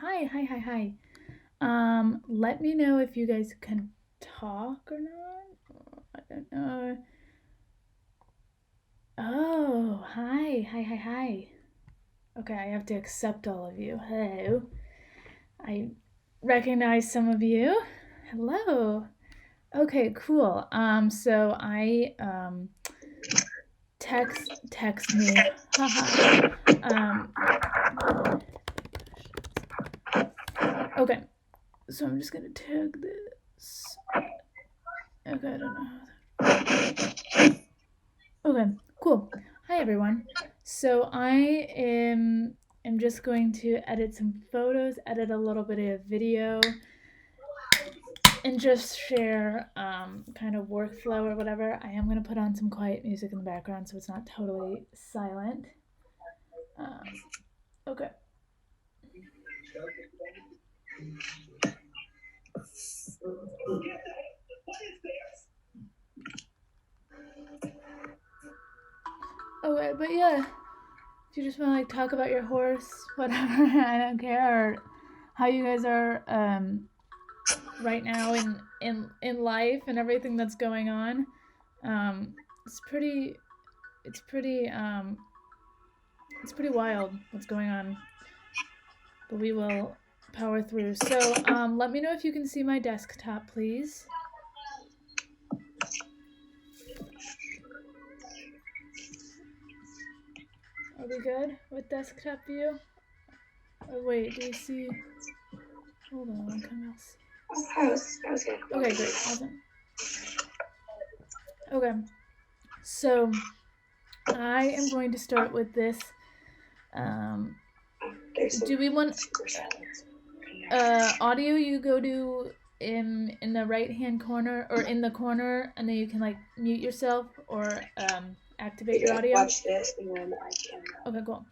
Hi. Let me know if you guys can talk or not. I don't know. Oh, hi. Okay, I have to accept all of you. Hello. I recognize some of you. Hello. Okay, cool. So I text me. Haha. Um, okay. So I'm just gonna tag this. Okay, I don't know. Okay, cool. Hi everyone. So I am just going to edit some photos, edit a little bit of video, and just share kind of workflow or whatever. I am going to put on some quiet music in the background so it's not totally silent. Okay. Okay, but yeah, if you just want to like talk about your horse, whatever, I don't care, or how you guys are right now in life and everything that's going on. It's pretty it's pretty wild what's going on, but we will power through. So let me know if you can see my desktop, please. Are we good with desktop view? Oh wait, do you see? Hold on, come else. That was good. Okay, great, awesome. Okay, so I am going to start with this. Do we want audio? You go to in the right hand corner or in the corner, and then you can like mute yourself or activate your audio. Watch this, and then I can. Okay, cool.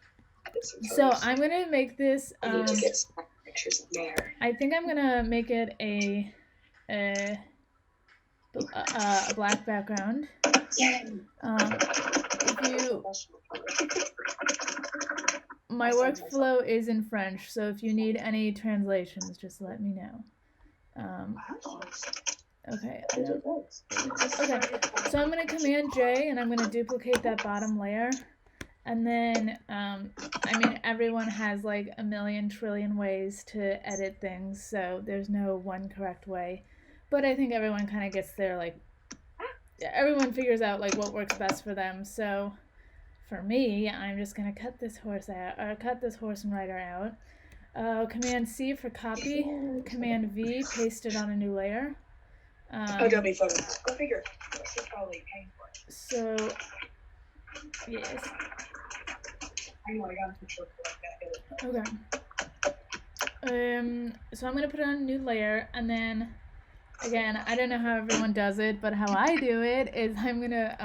So I'm gonna make this. I need to get some pictures of there. I think I'm gonna make it a black background. My workflow is in French, so if you need any translations, just let me know. Okay. Okay. So I'm gonna Command J, and I'm gonna duplicate that bottom layer. And then, everyone has like a million trillion ways to edit things, so there's no one correct way. But I think everyone kind of gets there, like, everyone figures out like what works best for them. So for me, I'm just gonna cut this horse and rider out. Command C for copy. Command V, paste it on a new layer. Don't be funny. Go figure. She's probably paying for it. So, yes. I know I got a picture like that. Okay. So I'm gonna put it on a new layer, and then again, I don't know how everyone does it, but how I do it is I'm gonna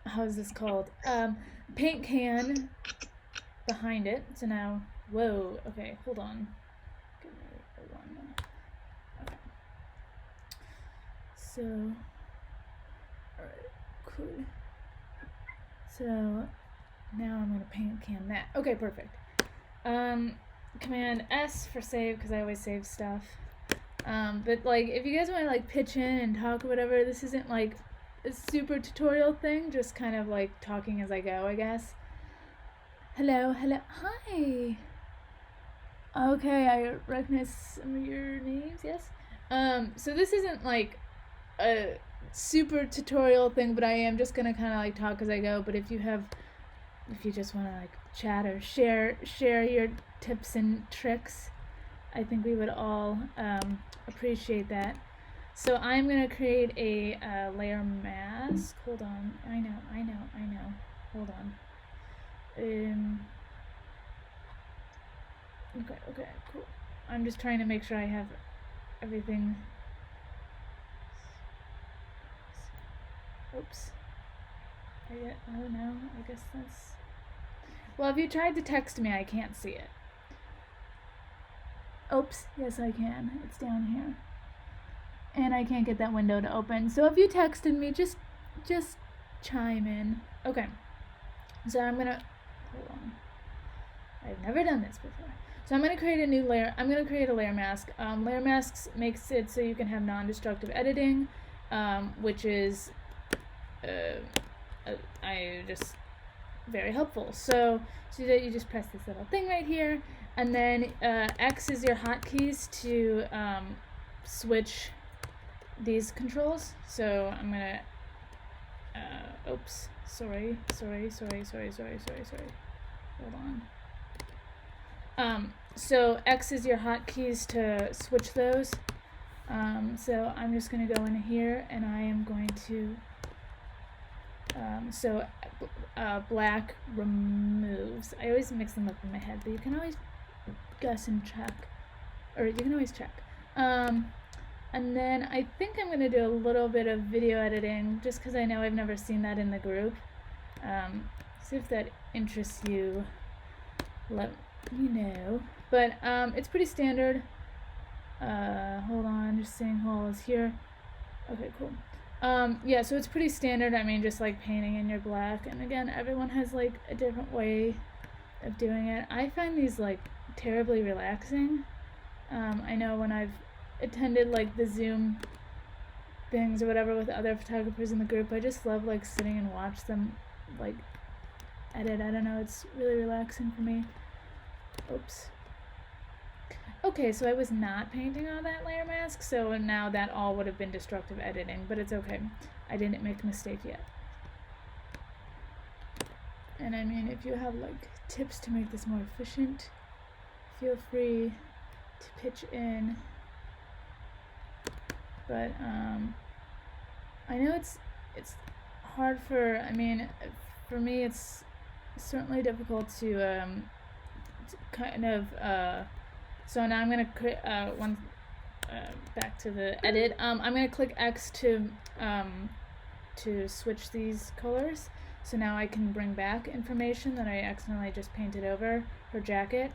how is this called? Paint can behind it. So now, whoa. Okay, hold on. Okay. So, alright, cool. So now I'm gonna paint can that. Okay, perfect. Command S for save, because I always save stuff. But like, if you guys want to like pitch in and talk or whatever, this isn't like a super tutorial thing, just kind of like talking as I go, I guess. Hello, hi. Okay, I recognize some of your names, yes. So this isn't like a super tutorial thing, but I am just gonna kind of like talk as I go. But if you just want to like chat or share your tips and tricks, I think we would all appreciate that. So I'm gonna create a layer mask. Hold on. I know. Hold on. Okay, cool. I'm just trying to make sure I have everything. Oops. Oh no, I guess that's... Well, if you tried to text me, I can't see it. Oops, yes I can. It's down here. And I can't get that window to open. So if you texted me, just chime in. Okay. So I'm gonna, hold on, I've never done this before. So I'm gonna create a new layer. I'm gonna create a layer mask. Layer masks makes it so you can have non-destructive editing, which is, very helpful. So that you just press this little thing right here, and then X is your hotkeys to switch these controls. So I'm gonna, oops, sorry. Hold on. So X is your hotkeys to switch those. So I'm just gonna go in here and I am going to, black removes. I always mix them up in my head, but you can always guess and check, or you can always check. And then I think I'm gonna do a little bit of video editing, just because I know I've never seen that in the group. See if that interests you. Let me know. But it's pretty standard. Hold on, just seeing who all is here. Okay, cool. Yeah, so it's pretty standard. I mean, just like painting in your black. And again, everyone has like a different way of doing it. I find these like terribly relaxing. I know when I've attended like the Zoom things or whatever with other photographers in the group, I just love like sitting and watch them like edit. I don't know, it's really relaxing for me. Oops. Okay, so I was not painting on that layer mask, so now that all would have been destructive editing, but it's okay. I didn't make a mistake yet. And I mean, if you have like tips to make this more efficient, feel free to pitch in. But I know it's hard for, I mean, for me it's certainly difficult to kind of, so now I'm going to create back to the edit. I'm going to click X to switch these colors. So now I can bring back information that I accidentally just painted over her jacket.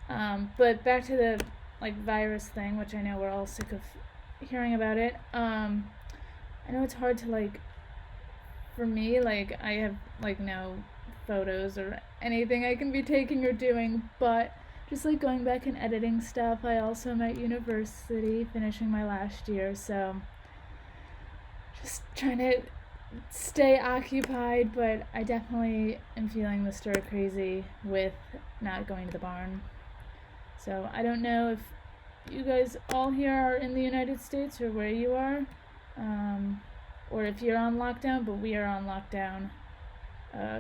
But back to the like virus thing, which I know we're all sick of hearing about it. I know it's hard to like, for me, like I have like no photos or anything I can be taking or doing, but just like going back and editing stuff. I also am at university finishing my last year, so just trying to stay occupied, but I definitely am feeling the stir crazy with not going to the barn. So I don't know if you guys all here are in the United States or where you are, or if you're on lockdown, but we are on lockdown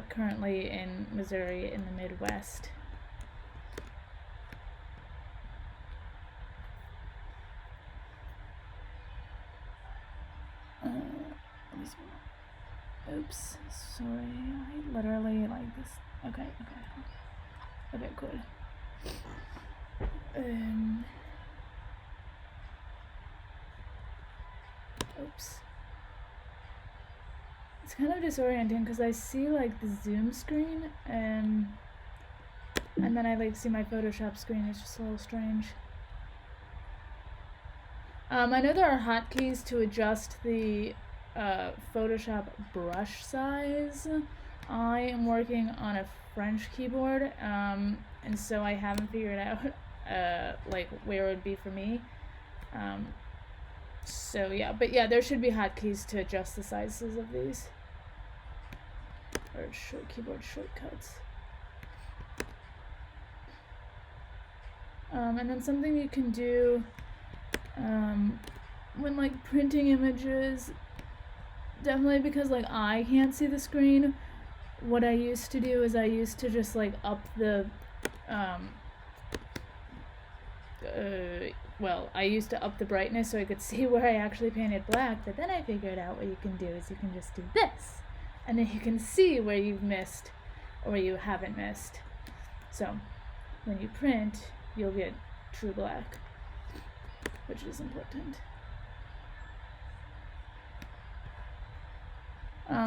currently in Missouri in the Midwest. Oops, sorry, I literally like this. Okay, cool. Oops. It's kind of disorienting because I see like the Zoom screen and then I like see my Photoshop screen. It's just a little strange. I know there are hotkeys to adjust the Photoshop brush size. I am working on a French keyboard, and so I haven't figured out like where it would be for me. So yeah, but yeah, there should be hotkeys to adjust the sizes of these, or keyboard shortcuts. And then something you can do when like printing images, definitely because like I can't see the screen, what I used to do is I used to just like up the I used to up the brightness so I could see where I actually painted black, but then I figured out what you can do is you can just do this, and then you can see where you've missed or you haven't missed. So when you print, you'll get true black, which is important.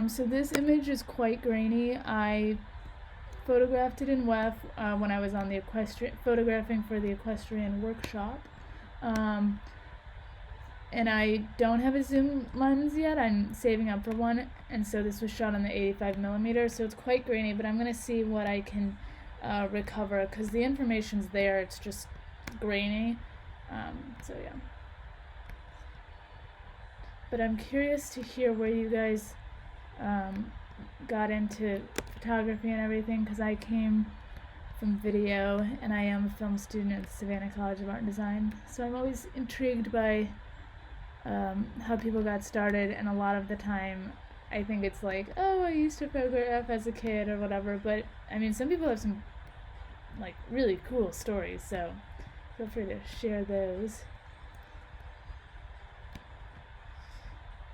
So this image is quite grainy. I photographed it in WEF when I was on the photographing for the equestrian workshop. and I don't have a zoom lens yet. I'm saving up for one, and so this was shot on the 85mm, so it's quite grainy, but I'm going to see what I can recover, because the information's there, it's just grainy. So yeah. But I'm curious to hear where you guys got into photography and everything, because I came from video, and I am a film student at Savannah College of Art and Design, so I'm always intrigued by how people got started, and a lot of the time I think it's like, oh, I used to photograph as a kid or whatever, but I mean, some people have some like really cool stories, so feel free to share those.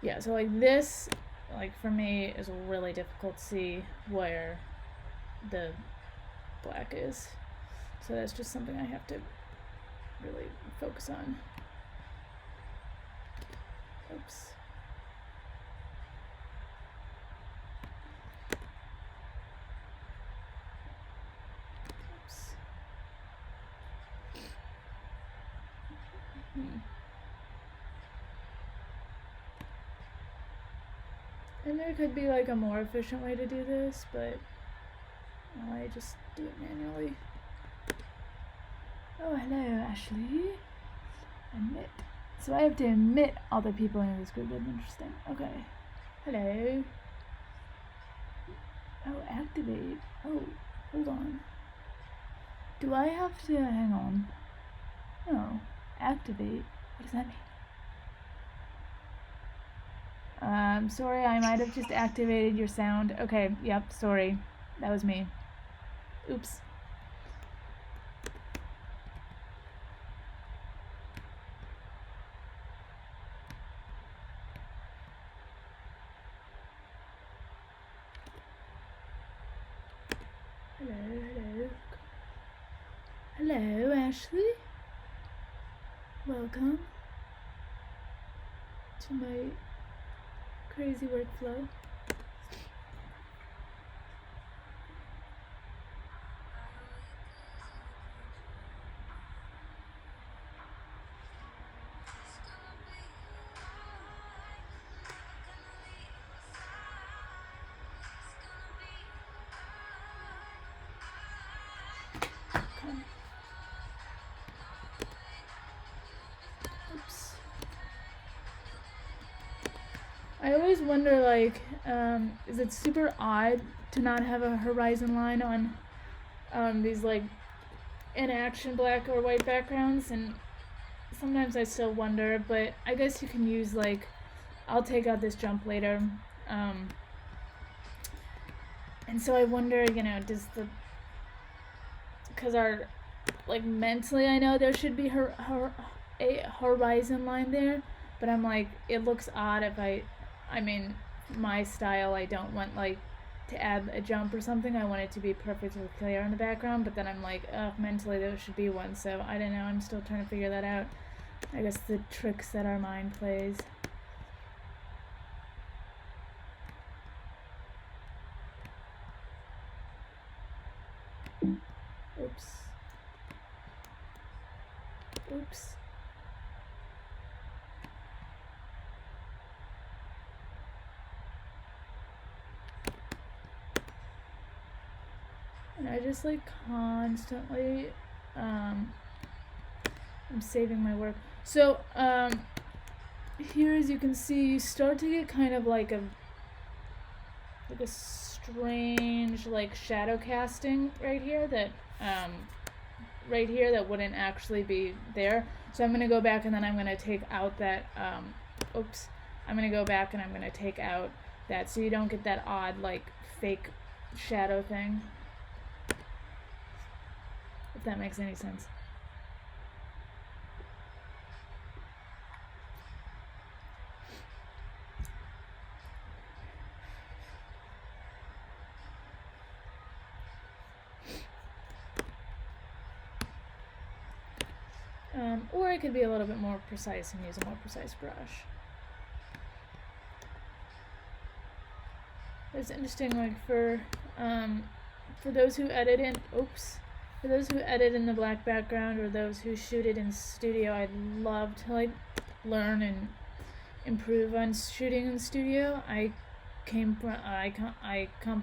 Yeah, so like this, like for me, is really difficult to see where the black is, so that's just something I have to really focus on. Oops. Oops. And there could be like a more efficient way to do this, but I just do it manually. Oh, hello, Ashley. Admit. So I have to admit other people in this group. That's interesting. Okay. Hello. Oh, activate. Oh, hold on. Do I have to hang on? No. Activate. What does that mean? Sorry, I might have just activated your sound. Okay, yep, sorry. That was me. Oops. Hello. Hello, Ashley. Welcome to my crazy workflow. Oops. I always wonder, like, is it super odd to not have a horizon line on these, like, in-action black or white backgrounds? And sometimes I still wonder, but I guess you can use, like, I'll take out this jump later. And so I wonder, you know, because like, mentally I know there should be a horizon line there, but I'm like, it looks odd if I mean, my style, I don't want, like, to add a jump or something. I want it to be perfectly clear in the background, but then I'm like, mentally there should be one, so I don't know, I'm still trying to figure that out. I guess the tricks that our mind plays. Oops. Oops. And I just, like, constantly, I'm saving my work. So, here, as you can see, you start to get kind of like a strange, like, shadow casting right here that wouldn't actually be there. So I'm gonna go back, and then I'm gonna take out that oops. I'm gonna go back and I'm gonna take out that, so you don't get that odd, like, fake shadow thing. If that makes any sense. Or I could be a little bit more precise and use a more precise brush. It's interesting, like, for those who edit in, oops, For those who edit in the black background or those who shoot it in studio, I'd love to like learn and improve on shooting in studio. I come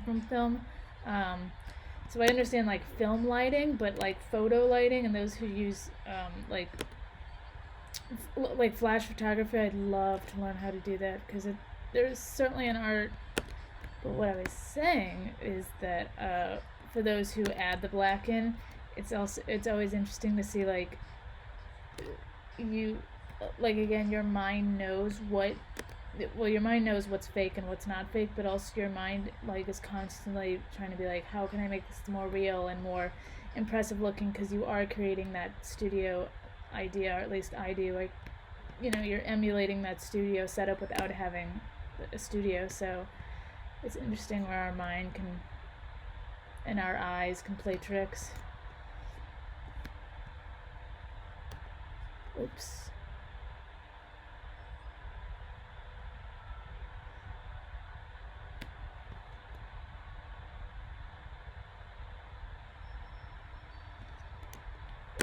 from film, so I understand like film lighting, but like photo lighting and those who use like flash photography, I'd love to learn how to do that because there's certainly an art. But what I was saying is that for those who add the black in, it's always interesting to see like you like again your mind knows your mind knows what's fake and what's not fake, but also your mind like is constantly trying to be like, how can I make this more real and more impressive looking, because you are creating that studio idea, or at least I do, like, you know, you're emulating that studio setup without having a studio. So it's interesting where our mind can and our eyes can play tricks. Oops.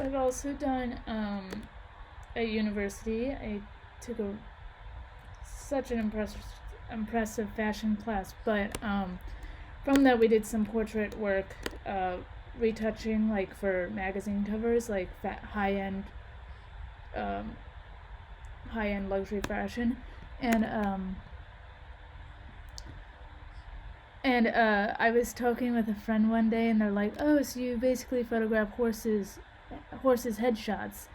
I've also done at university. I took such an impressive fashion class, but from that we did some portrait work, retouching like for magazine covers, like high-end luxury fashion, and I was talking with a friend one day, and they're like, "Oh, so you basically photograph horses headshots?"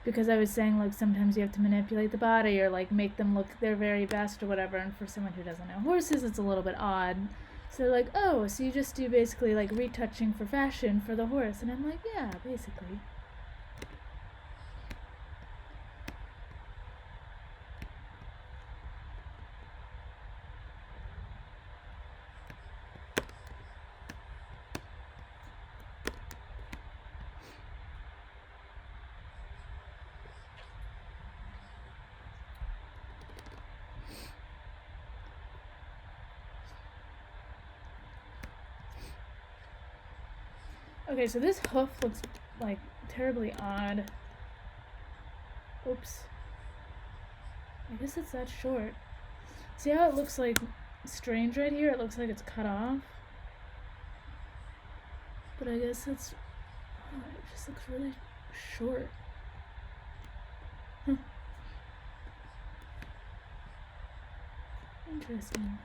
Because I was saying like sometimes you have to manipulate the body or like make them look their very best or whatever, and for someone who doesn't know horses, it's a little bit odd. So they're like, "Oh, so you just do basically like retouching for fashion for the horse?" And I'm like, "Yeah, basically." Okay, so this hoof looks like terribly odd. Oops. I guess it's that short. See how it looks like strange right here? It looks like it's cut off. But I guess it just looks really short. Interesting.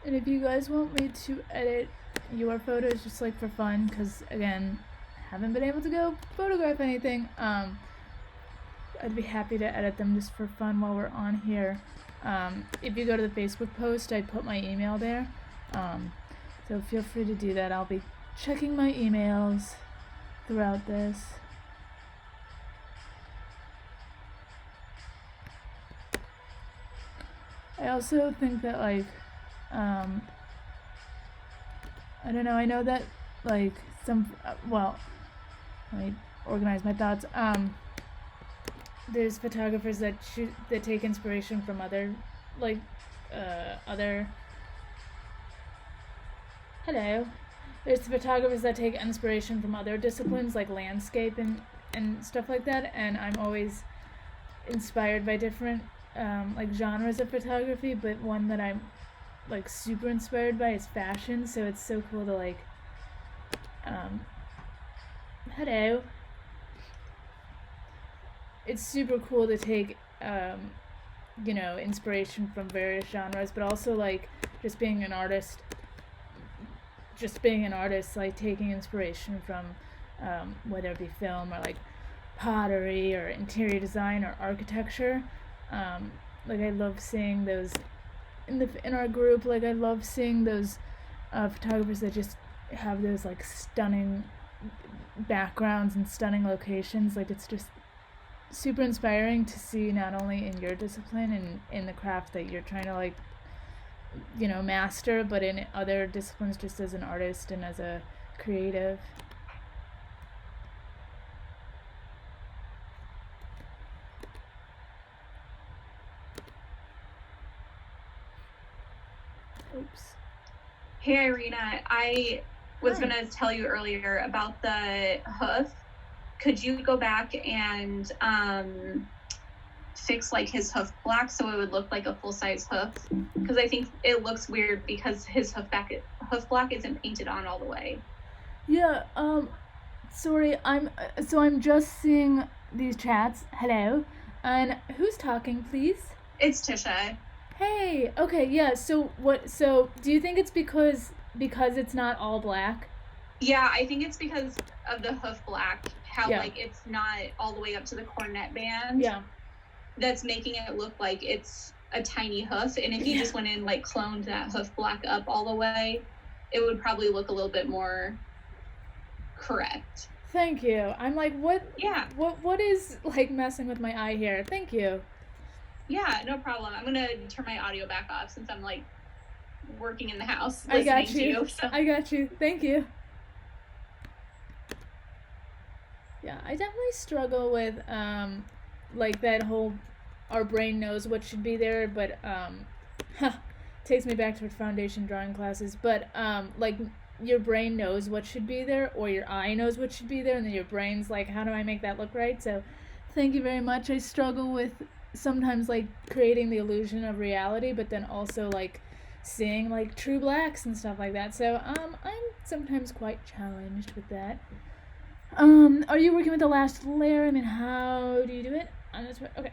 And if you guys want me to edit your photos just like for fun, because again, haven't been able to go photograph anything, I'd be happy to edit them just for fun while we're on here. If you go to the Facebook post, I put my email there, so feel free to do that. I'll be checking my emails throughout this. I also think that like I don't know, I know that like well, let me organize my thoughts. There's photographers that take inspiration from other there's photographers that take inspiration from other disciplines like landscape and stuff like that, and I'm always inspired by different like genres of photography, but one that I'm like super inspired by is fashion. So it's so cool to like it's super cool to take you know, inspiration from various genres, but also like just being an artist, like taking inspiration from whether it be film or like pottery or interior design or architecture. Like I love seeing those in our group. Like I love seeing those photographers that just have those like stunning backgrounds and stunning locations. Like it's just super inspiring to see, not only in your discipline and in the craft that you're trying to like, you know, master, but in other disciplines just as an artist and as a creative. Oops. Hey Irina, I was Hi. gonna tell you earlier about the hoof. Could you go back and fix like his hoof black so it would look like a full-size hoof? Because I think it looks weird because his hoof black isn't painted on all the way. Yeah, sorry, I'm just seeing these chats. Hello. And who's talking, please? It's Tisha. Hey, okay, yeah, so do you think it's because it's not all black? Yeah, I think it's because of the hoof black, how Yeah. like it's not all the way up to the cornet band. Yeah. That's making it look like it's a tiny hoof, and if you just went in like cloned that hoof black up all the way, it would probably look a little bit more correct. Thank you. I'm like, what? Yeah. What is like messing with my eye here? Thank you. Yeah, no problem. I'm gonna turn my audio back off since I'm like working in the house I listening got to you. So. I got you. Thank you. Yeah, I definitely struggle with like that whole our brain knows what should be there, but takes me back to foundation drawing classes. But like your brain knows what should be there, or your eye knows what should be there, and then your brain's like, how do I make that look right? So, thank you very much. I struggle with sometimes like creating the illusion of reality, but then also like seeing like true blacks and stuff like that. So I'm sometimes quite challenged with that. Are you working with the last layer? I mean, how do you do it? On this, okay.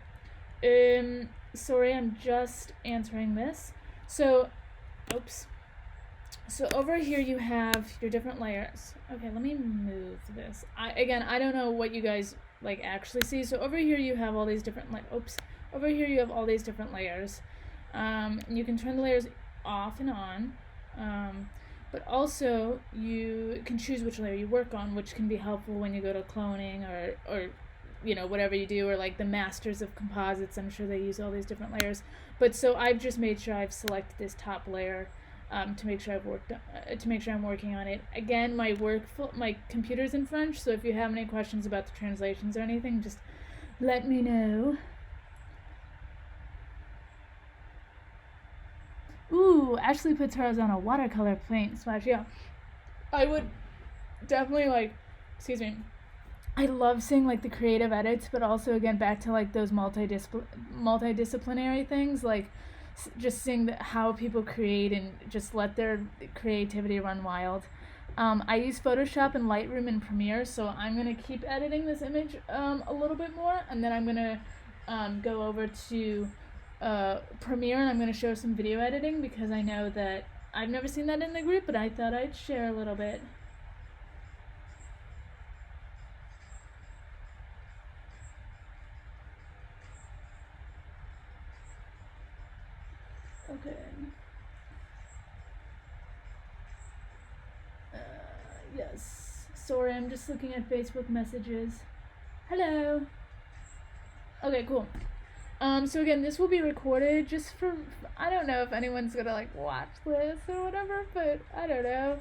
Sorry, I'm just answering this. So, oops. So over here you have your different layers. Okay, let me move this. I don't know what you guys like actually see. So over here you have all these different Over here you have all these different layers. And you can turn the layers off and on. But also you can choose which layer you work on, which can be helpful when you go to cloning or you know, whatever you do, or like the masters of composites. I'm sure they use all these different layers. But so I've just made sure I've selected this top layer to make sure I'm working on it. Again, my computer's in French, so if you have any questions about the translations or anything, just let me know. Ooh, Ashley puts hers on a watercolor paint splash. Yeah, I would definitely like. Excuse me. I love seeing like the creative edits, but also again back to like those multidisciplinary things, like just seeing how people create and just let their creativity run wild. I use Photoshop and Lightroom and Premiere, so I'm gonna keep editing this image a little bit more, and then I'm gonna go over to Premiere, and I'm gonna show some video editing because I know that I've never seen that in the group, but I thought I'd share a little bit. Okay. Yes. Sorry, I'm just looking at Facebook messages. Hello. Okay, cool. So again, this will be recorded just for, I don't know if anyone's gonna like watch this or whatever, but I don't know.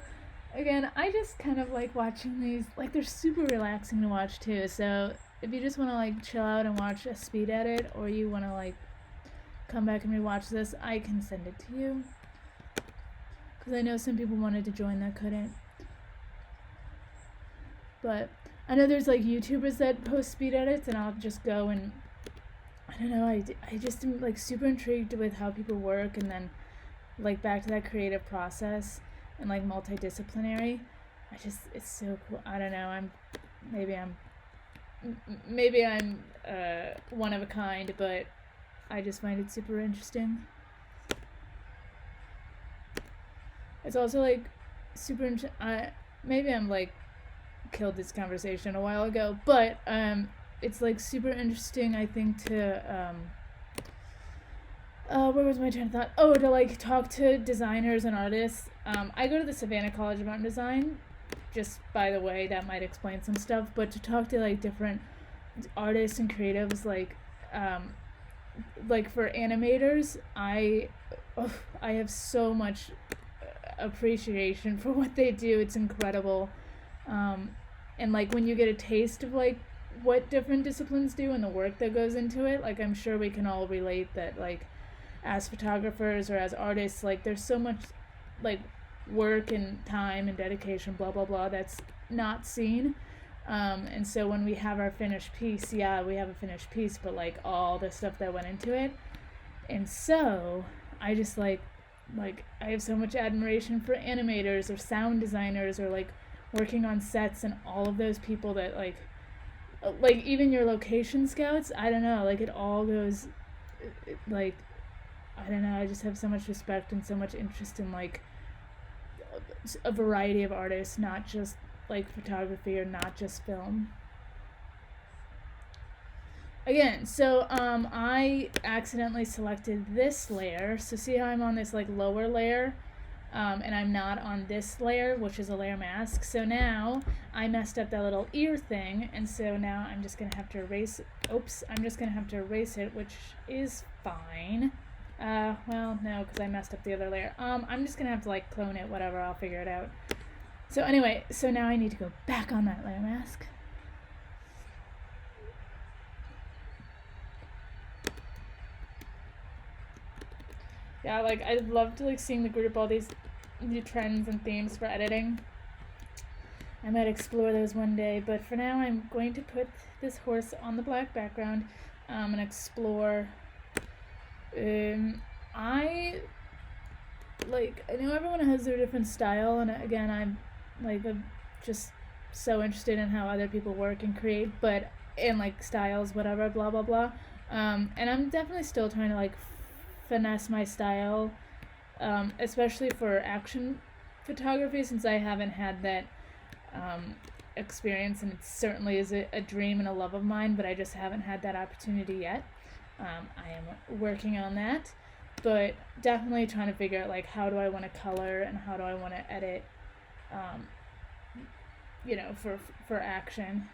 Again, I just kind of like watching these, like they're super relaxing to watch too, so if you just wanna like chill out and watch a speed edit, or you wanna like come back and rewatch this, I can send it to you. Because I know some people wanted to join that couldn't. But I know there's like YouTubers that post speed edits, and I'll just go and I don't know, I just am like super intrigued with how people work, and then like back to that creative process and like multidisciplinary. It's so cool. I don't know, maybe I'm one of a kind, but I just find it super interesting. It's also like super maybe I'm like killed this conversation a while ago, but it's like super interesting, I think, to where was my train of thought? Oh, to like talk to designers and artists. I go to the Savannah College of Art and Design, just by the way, that might explain some stuff, but to talk to like different artists and creatives, like for animators, I have so much appreciation for what they do. It's incredible. And like when you get a taste of like what different disciplines do and the work that goes into it, like I'm sure we can all relate that like as photographers or as artists, like there's so much like work and time and dedication, blah blah blah, that's not seen. And so when we have our finished piece, yeah, we have a finished piece, but like all the stuff that went into it. And so I just like I have so much admiration for animators or sound designers or like working on sets and all of those people that like even your location scouts. I don't know, like it all goes like I don't know, I just have so much respect and so much interest in like a variety of artists, not just like photography or not just film. Again, so I accidentally selected this layer. So see how I'm on this like lower layer, and I'm not on this layer, which is a layer mask. So now I messed up that little ear thing, and so now I'm just gonna have to erase. Oops, I'm just gonna have to erase it, which is fine. Well, no, because I messed up the other layer. I'm just gonna have to like clone it, whatever. I'll figure it out. So anyway, so now I need to go back on that layer mask. Yeah, like I'd love to like seeing the group all these new trends and themes for editing. I might explore those one day, but for now I'm going to put this horse on the black background and explore. I know everyone has their different style, and again I'm just so interested in how other people work and create, but in like styles, whatever, blah blah blah. And I'm definitely still trying to like finesse my style, especially for action photography, since I haven't had that experience, and it certainly is a dream and a love of mine, but I just haven't had that opportunity yet. I am working on that, but definitely trying to figure out like how do I want to color and how do I want to edit, for action.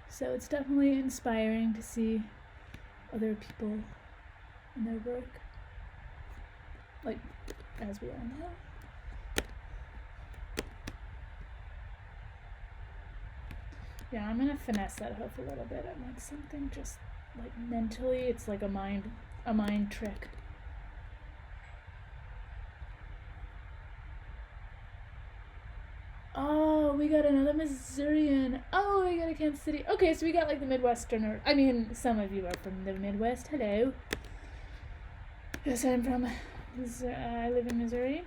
So it's definitely inspiring to see other people and their work, like as we all know. Yeah, I'm gonna finesse that hoof a little bit. I want something just like mentally, it's like a mind trick. Oh, we got another Missourian. Oh, we got a Kansas City. Okay, so we got like the Midwesterner. I mean, some of you are from the Midwest. Hello. Yes, I'm from. I live in Missouri.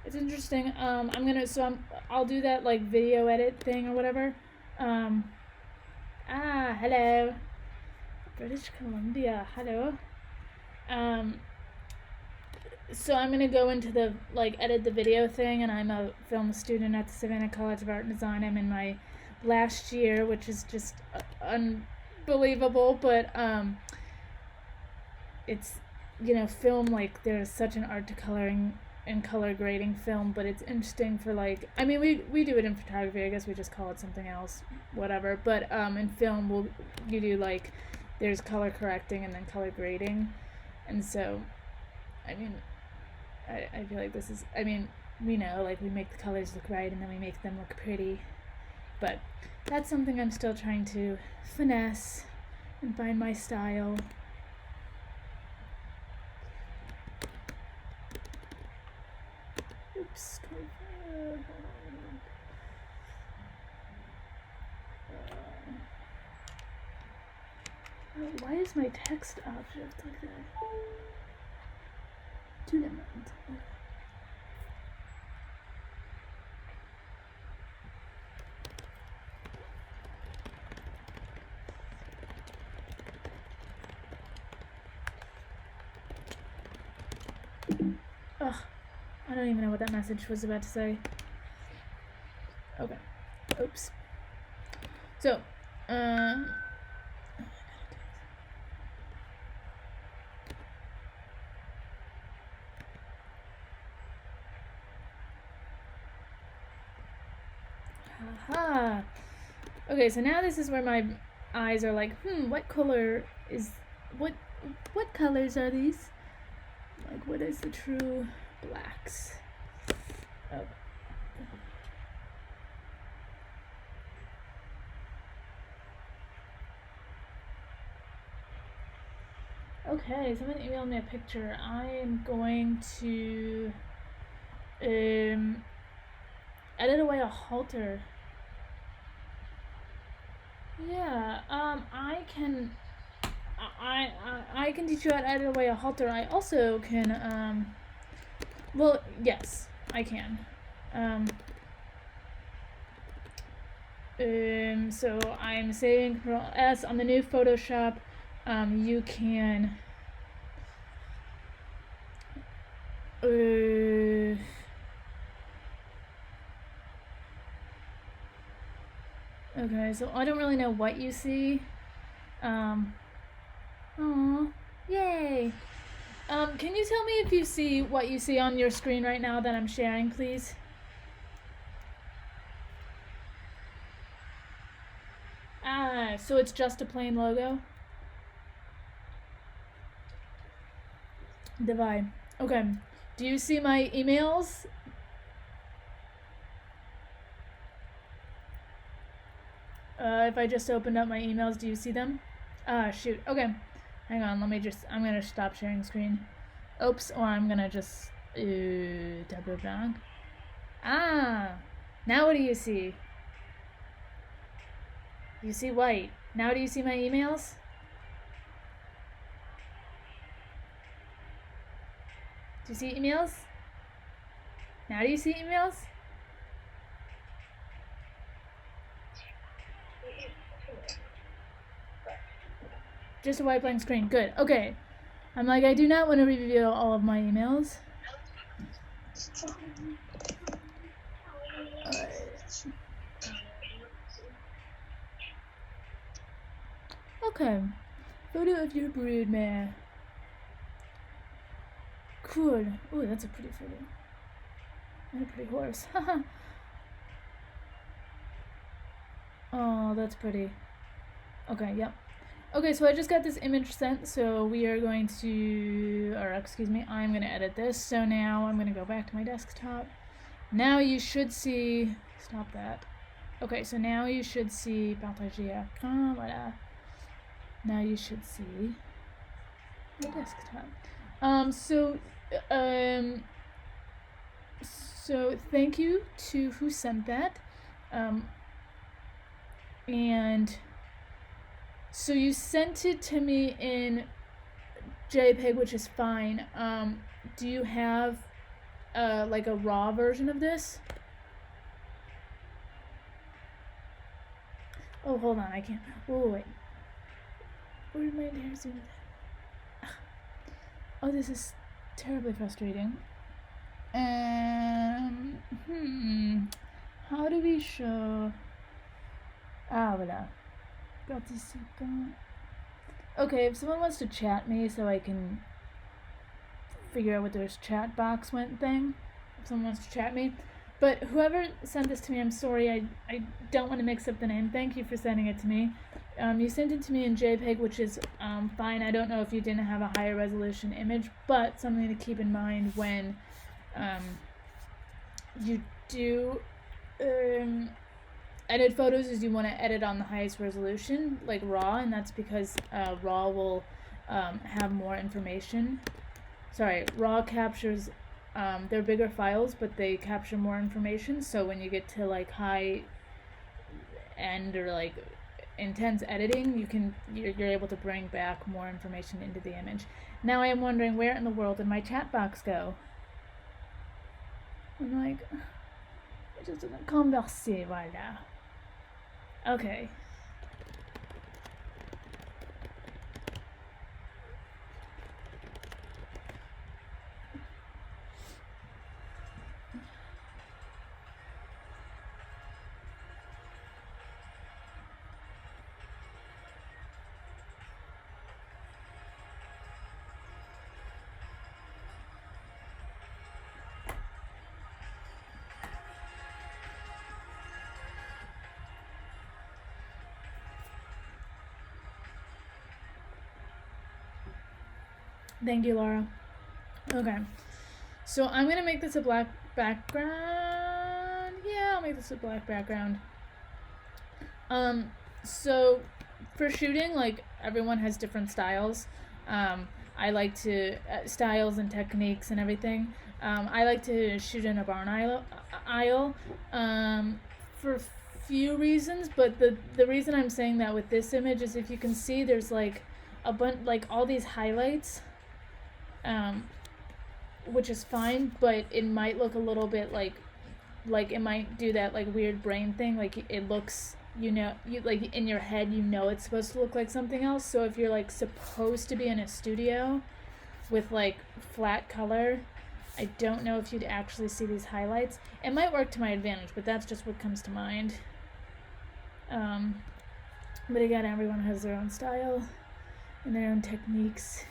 It's interesting. I'll do that like video edit thing or whatever. Hello. British Columbia, hello. So I'm gonna go into the like edit the video thing, and I'm a film student at the Savannah College of Art and Design. I'm in my last year, which is just unbelievable, but it's film, like there's such an art to coloring and color grading film, but it's interesting for like, I mean we do it in photography, I guess we just call it something else, whatever, but in film you do like there's color correcting and then color grading, and so I mean I feel like this is, I mean, we know like we make the colors look right and then we make them look pretty, but that's something I'm still trying to finesse and find my style. Oops, 25. Why is my text object like that? To the moment. Ugh, I don't even know what that message was about to say. Okay. Oops. So, haha. Okay, so now this is where my eyes are like, what color is what colors are these? Like, what is the true blacks? Oh. Okay, someone emailed me a picture. I am going to edit away a halter. Yeah, I can teach you how to edit away a halter. I also can well, yes, I can. So I'm saving Control S on the new Photoshop. You can okay, so I don't really know what you see. Aw, yay. Can you tell me if you see what you see on your screen right now that I'm sharing, please? Ah, so it's just a plain logo? Divide. Okay. Do you see my emails? If I just opened up my emails, do you see them? Ah, shoot. Okay. Hang on, I'm gonna stop sharing screen. Oops, or I'm gonna just, double back. Ah! Now what do you see? You see white. Now do you see my emails? Do you see emails? Now do you see emails? Just a white blank screen. Good. Okay. I'm like, I do not want to reveal all of my emails. Okay. Photo of your brood mare. Cool. Oh, that's a pretty photo. And a pretty horse. Haha. Oh, that's pretty. Okay, yep. Okay, so I just got this image sent, so we are going to, or excuse me, I'm going to edit this. So now I'm going to go back to my desktop. Now you should see, stop that. Okay, so now you should see, partager écran, voilà. Now you should see the desktop. So thank you to who sent that. And so you sent it to me in JPEG, which is fine. Do you have like a raw version of this? Oh, hold on, I can't. Oh, wait. Where did my hair zoom? Oh, this is terribly frustrating. How do we show? Ah, voilà. Participant. Okay, if someone wants to chat me so I can figure out what their chat box went thing, if someone wants to chat me. But whoever sent this to me, I'm sorry, I don't want to mix up the name. Thank you for sending it to me. You sent it to me in JPEG, which is fine. I don't know if you didn't have a higher resolution image, but something to keep in mind when you do edit photos is you want to edit on the highest resolution, like RAW, and that's because RAW will have more information. Sorry, RAW captures, they're bigger files, but they capture more information, so when you get to like high end or like intense editing, you're able to bring back more information into the image. Now I am wondering, where in the world did my chat box go? I'm like, it just doesn't converser, voilà. Okay. Thank you, Laura. Okay. So I'm going to make this a black background. Yeah, I'll make this a black background. So for shooting, like, everyone has different styles. I like to, styles and techniques and everything. I like to shoot in a barn aisle for few reasons, but the reason I'm saying that with this image is if you can see there's like a bunch, like all these highlights, which is fine, but it might look a little bit like it might do that like weird brain thing, like it looks, you know, you like in your head, you know, it's supposed to look like something else. So if you're like supposed to be in a studio with like flat color, I don't know if you'd actually see these highlights. It might work to my advantage, but that's just what comes to mind. But again, everyone has their own style and their own techniques.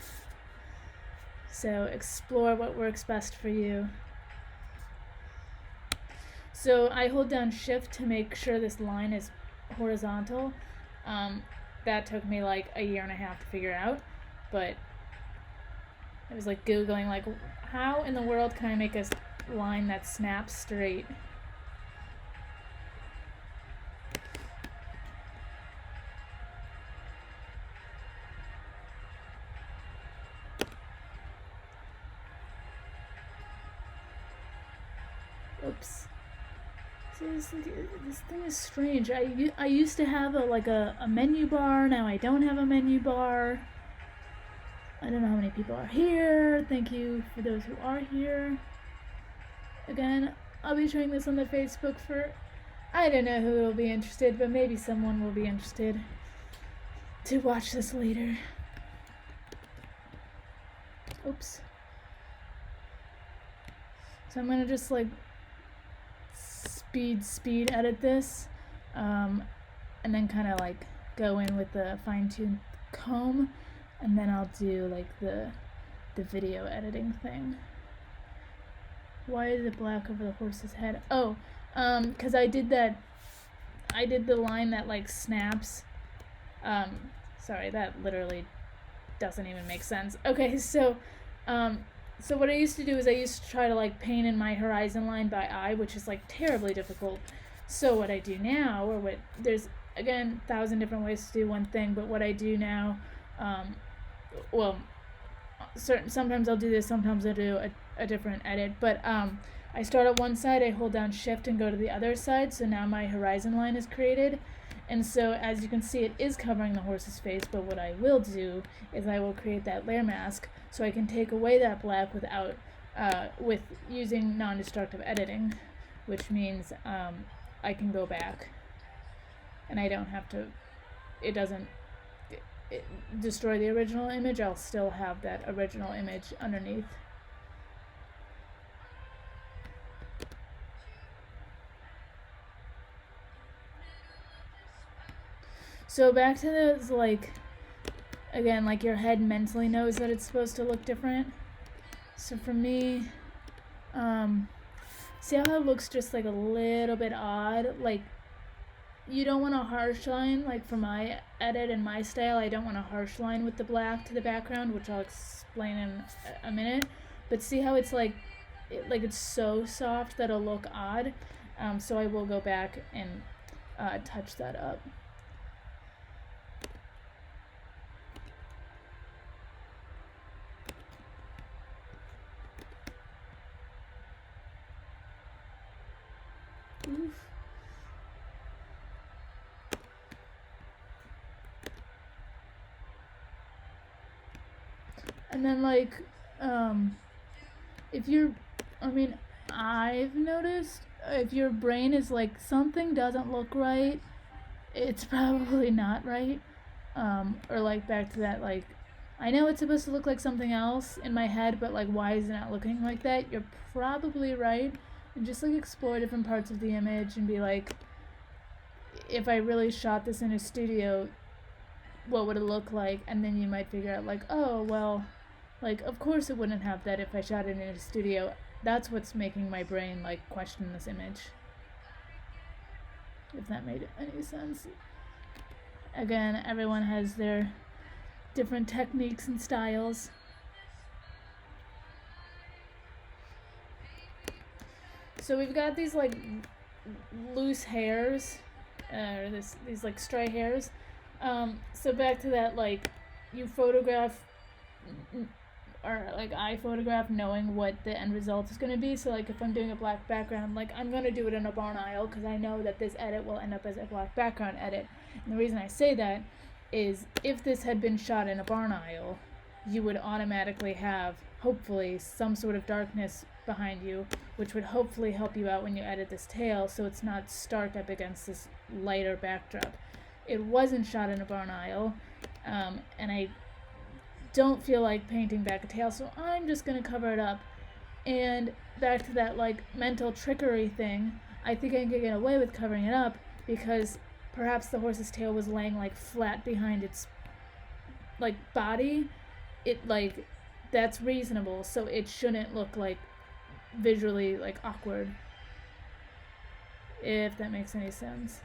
So explore what works best for you. So I hold down Shift to make sure this line is horizontal. That took me like a year and a half to figure out, but I was like Googling like, how in the world can I make a line that snaps straight? Oops. This thing is strange. I used to have a menu bar. Now I don't have a menu bar. I don't know how many people are here. Thank you for those who are here. Again, I'll be showing this on the Facebook for, I don't know who will be interested, but maybe someone will be interested to watch this later. Oops. So I'm gonna just like speed edit this, and then kind of like go in with the fine-tuned comb, and then I'll do like the video editing thing. Why is it black over the horse's head? Oh, because I did the line that like snaps. Sorry, that literally doesn't even make sense. Okay, so what I used to do is I used to try to like paint in my horizon line by eye, which is like terribly difficult. So what I do now, or there's again 1,000 different ways to do one thing, but what I do now, sometimes I'll do this, sometimes I'll do a different edit, but I start at one side, I hold down Shift and go to the other side, so now my horizon line is created. And so as you can see, it is covering the horse's face, but what I will do is I will create that layer mask so I can take away that black without with using non-destructive editing, which means I can go back and I don't have to, it doesn't destroy the original image. I'll still have that original image underneath. So back to those, like, again, like your head mentally knows that it's supposed to look different. So for me, see how it looks just like a little bit odd? Like, you don't want a harsh line, like for my edit and my style, I don't want a harsh line with the black to the background, which I'll explain in a minute. But see how it's like it's so soft that it'll look odd. So I will go back and touch that up. Oof. And then like, if you're, I've noticed if your brain is like something doesn't look right, it's probably not right. Or like back to that, like, I know it's supposed to look like something else in my head, but like, why is it not looking like that? You're probably right. And just like explore different parts of the image and be like, if I really shot this in a studio, what would it look like? And then you might figure out like, oh, well, like, of course it wouldn't have that if I shot it in a studio. That's what's making my brain like question this image. If that made any sense. Again, everyone has their different techniques and styles. So we've got these like loose hairs, these like stray hairs. So back to that, like you photograph, or like I photograph knowing what the end result is going to be. So like if I'm doing a black background, like I'm going to do it in a barn aisle because I know that this edit will end up as a black background edit. And the reason I say that is if this had been shot in a barn aisle, you would automatically have, hopefully, some sort of darkness behind you, which would hopefully help you out when you edit this tail so it's not stark up against this lighter backdrop. It wasn't shot in a barn aisle, and I don't feel like painting back a tail, so I'm just going to cover it up. And back to that like mental trickery thing, I think I can get away with covering it up because perhaps the horse's tail was laying like flat behind its like body. It like that's reasonable, so it shouldn't look like visually like awkward, if that makes any sense.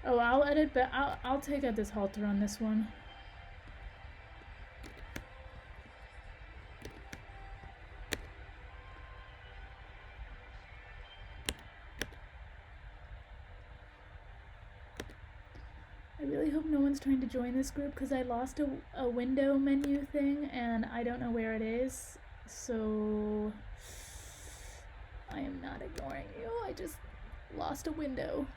Oh, I'll edit, but I'll take out this halter on this one. I really hope no one's trying to join this group because I lost a window menu thing and I don't know where it is. So I am not ignoring you. I just lost a window.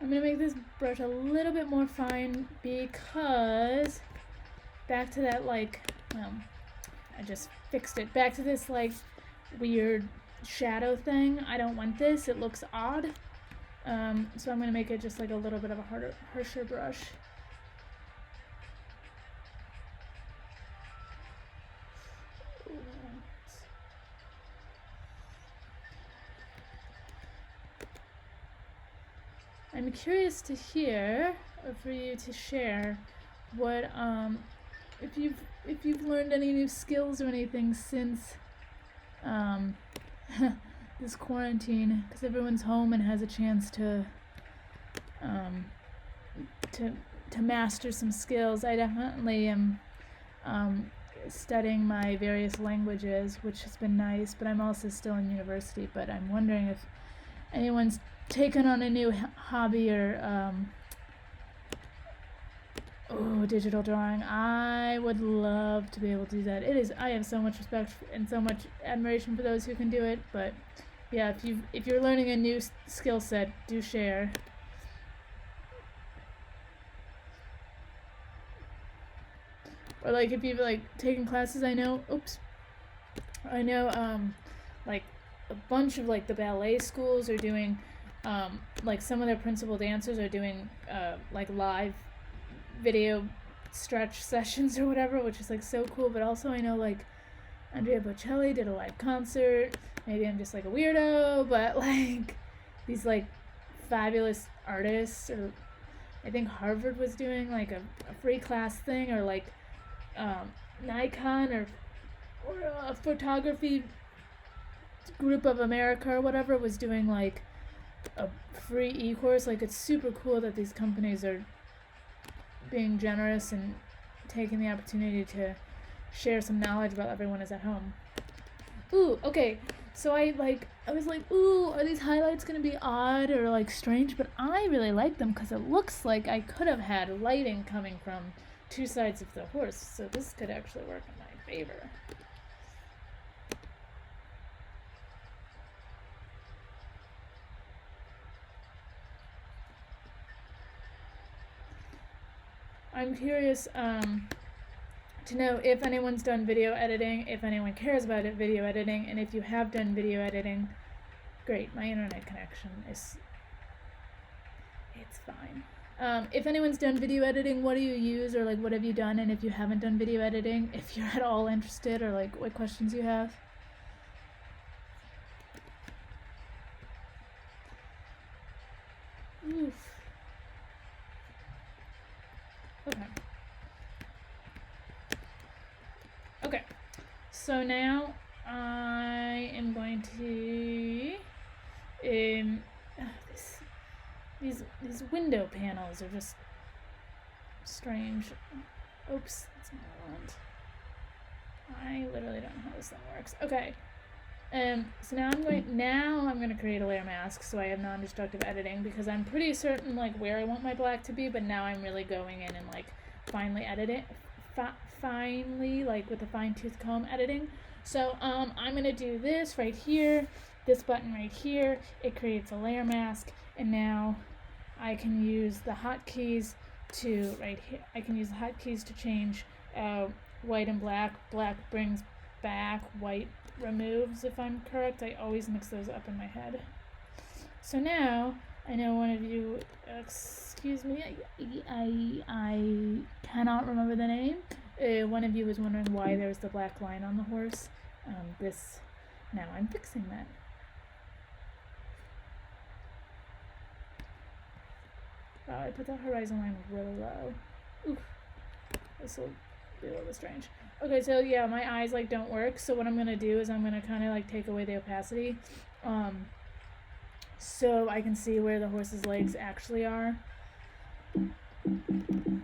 I'm going to make this brush a little bit more fine because back to that like, I just fixed it. Back to this like weird shadow thing. I don't want this. It looks odd. So I'm going to make it just like a little bit of a harsher brush. I'm curious to hear, or for you to share, what if you've learned any new skills or anything since this quarantine, because everyone's home and has a chance to master some skills. I definitely am studying my various languages, which has been nice, but I'm also still in university. But I'm wondering if anyone's taken on a new hobby or digital drawing. I would love to be able to do that. I have so much respect and so much admiration for those who can do it, but yeah, if you're learning a new skill set, do share. Or like if you've like taken classes, I know like a bunch of like the ballet schools are doing like some of their principal dancers are doing like live video stretch sessions or whatever, which is like so cool. But also I know like Andrea Bocelli did a live concert. Maybe I'm just like a weirdo, but like these like fabulous artists, or I think Harvard was doing like a free class thing, or like Nikon or a photography group of America or whatever was doing like a free e-course. Like it's super cool that these companies are being generous and taking the opportunity to share some knowledge while everyone is at home. Ooh, okay. So I was like, ooh, are these highlights gonna be odd or like strange? But I really like them because it looks like I could have had lighting coming from two sides of the horse. So this could actually work in my favor. I'm curious to know if anyone's done video editing, if anyone cares about it, video editing, and if you have done video editing, great, my internet connection it's fine. If anyone's done video editing, what do you use, or like what have you done? And if you haven't done video editing, if you're at all interested, or like what questions you have. Oof. Okay. So now I am going to these window panels are just strange. Oops, that's not what I want. I literally don't know how this thing works. Okay. So now I'm going to create a layer mask so I have non-destructive editing, because I'm pretty certain like where I want my black to be, but now I'm really going in and like finally edit it, finally like with a fine-tooth comb editing. So I'm going to do this right here, this button right here. It creates a layer mask, and now I can use the hotkeys to right here. I can use the hotkeys to change white and black. Black brings back, white removes, if I'm correct. I always mix those up in my head. So now I know one of you, excuse me, I cannot remember the name. One of you was wondering why there's the black line on the horse. Now I'm fixing that. Wow, I put that horizon line really low. Oof. This will be a little bit strange. Okay, so yeah, my eyes like don't work. So what I'm gonna do is I'm gonna kind of like take away the opacity, so I can see where the horse's legs actually are.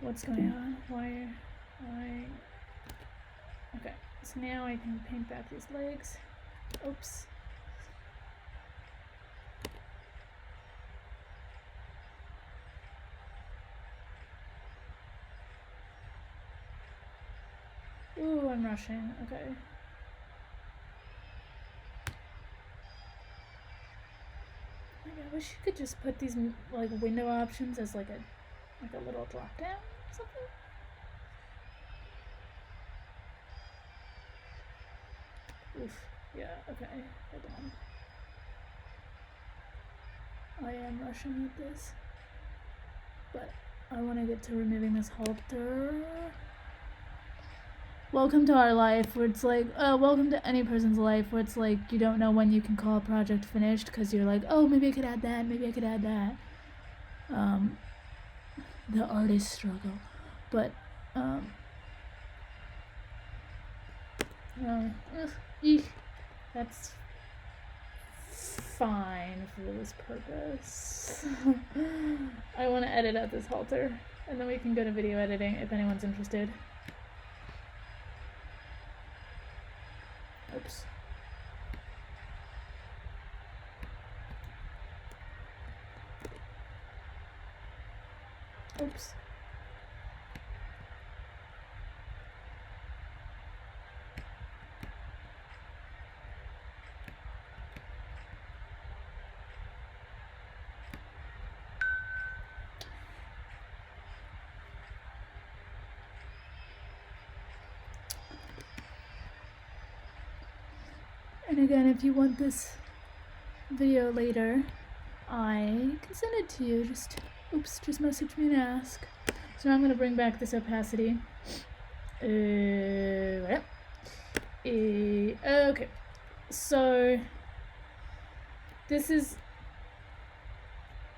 What's going on? Why? Okay, so now I can paint back these legs. Oops. Ooh, I'm rushing. Okay. Oh my god, I wish you could just put these like window options as like a little drop down or something. Oof. Yeah. Okay. Hold on. I am rushing with this, but I want to get to removing this halter. Welcome to our life, where it's like, welcome to any person's life, where it's like, you don't know when you can call a project finished, because you're like, oh, maybe I could add that, maybe I could add that. The artist struggle. But, that's fine for this purpose. I want to edit out this halter, and then we can go to video editing if anyone's interested. Oops. Oops. And again, if you want this video later, I can send it to you. Just message me and ask. So now I'm going to bring back this opacity. Okay. So this is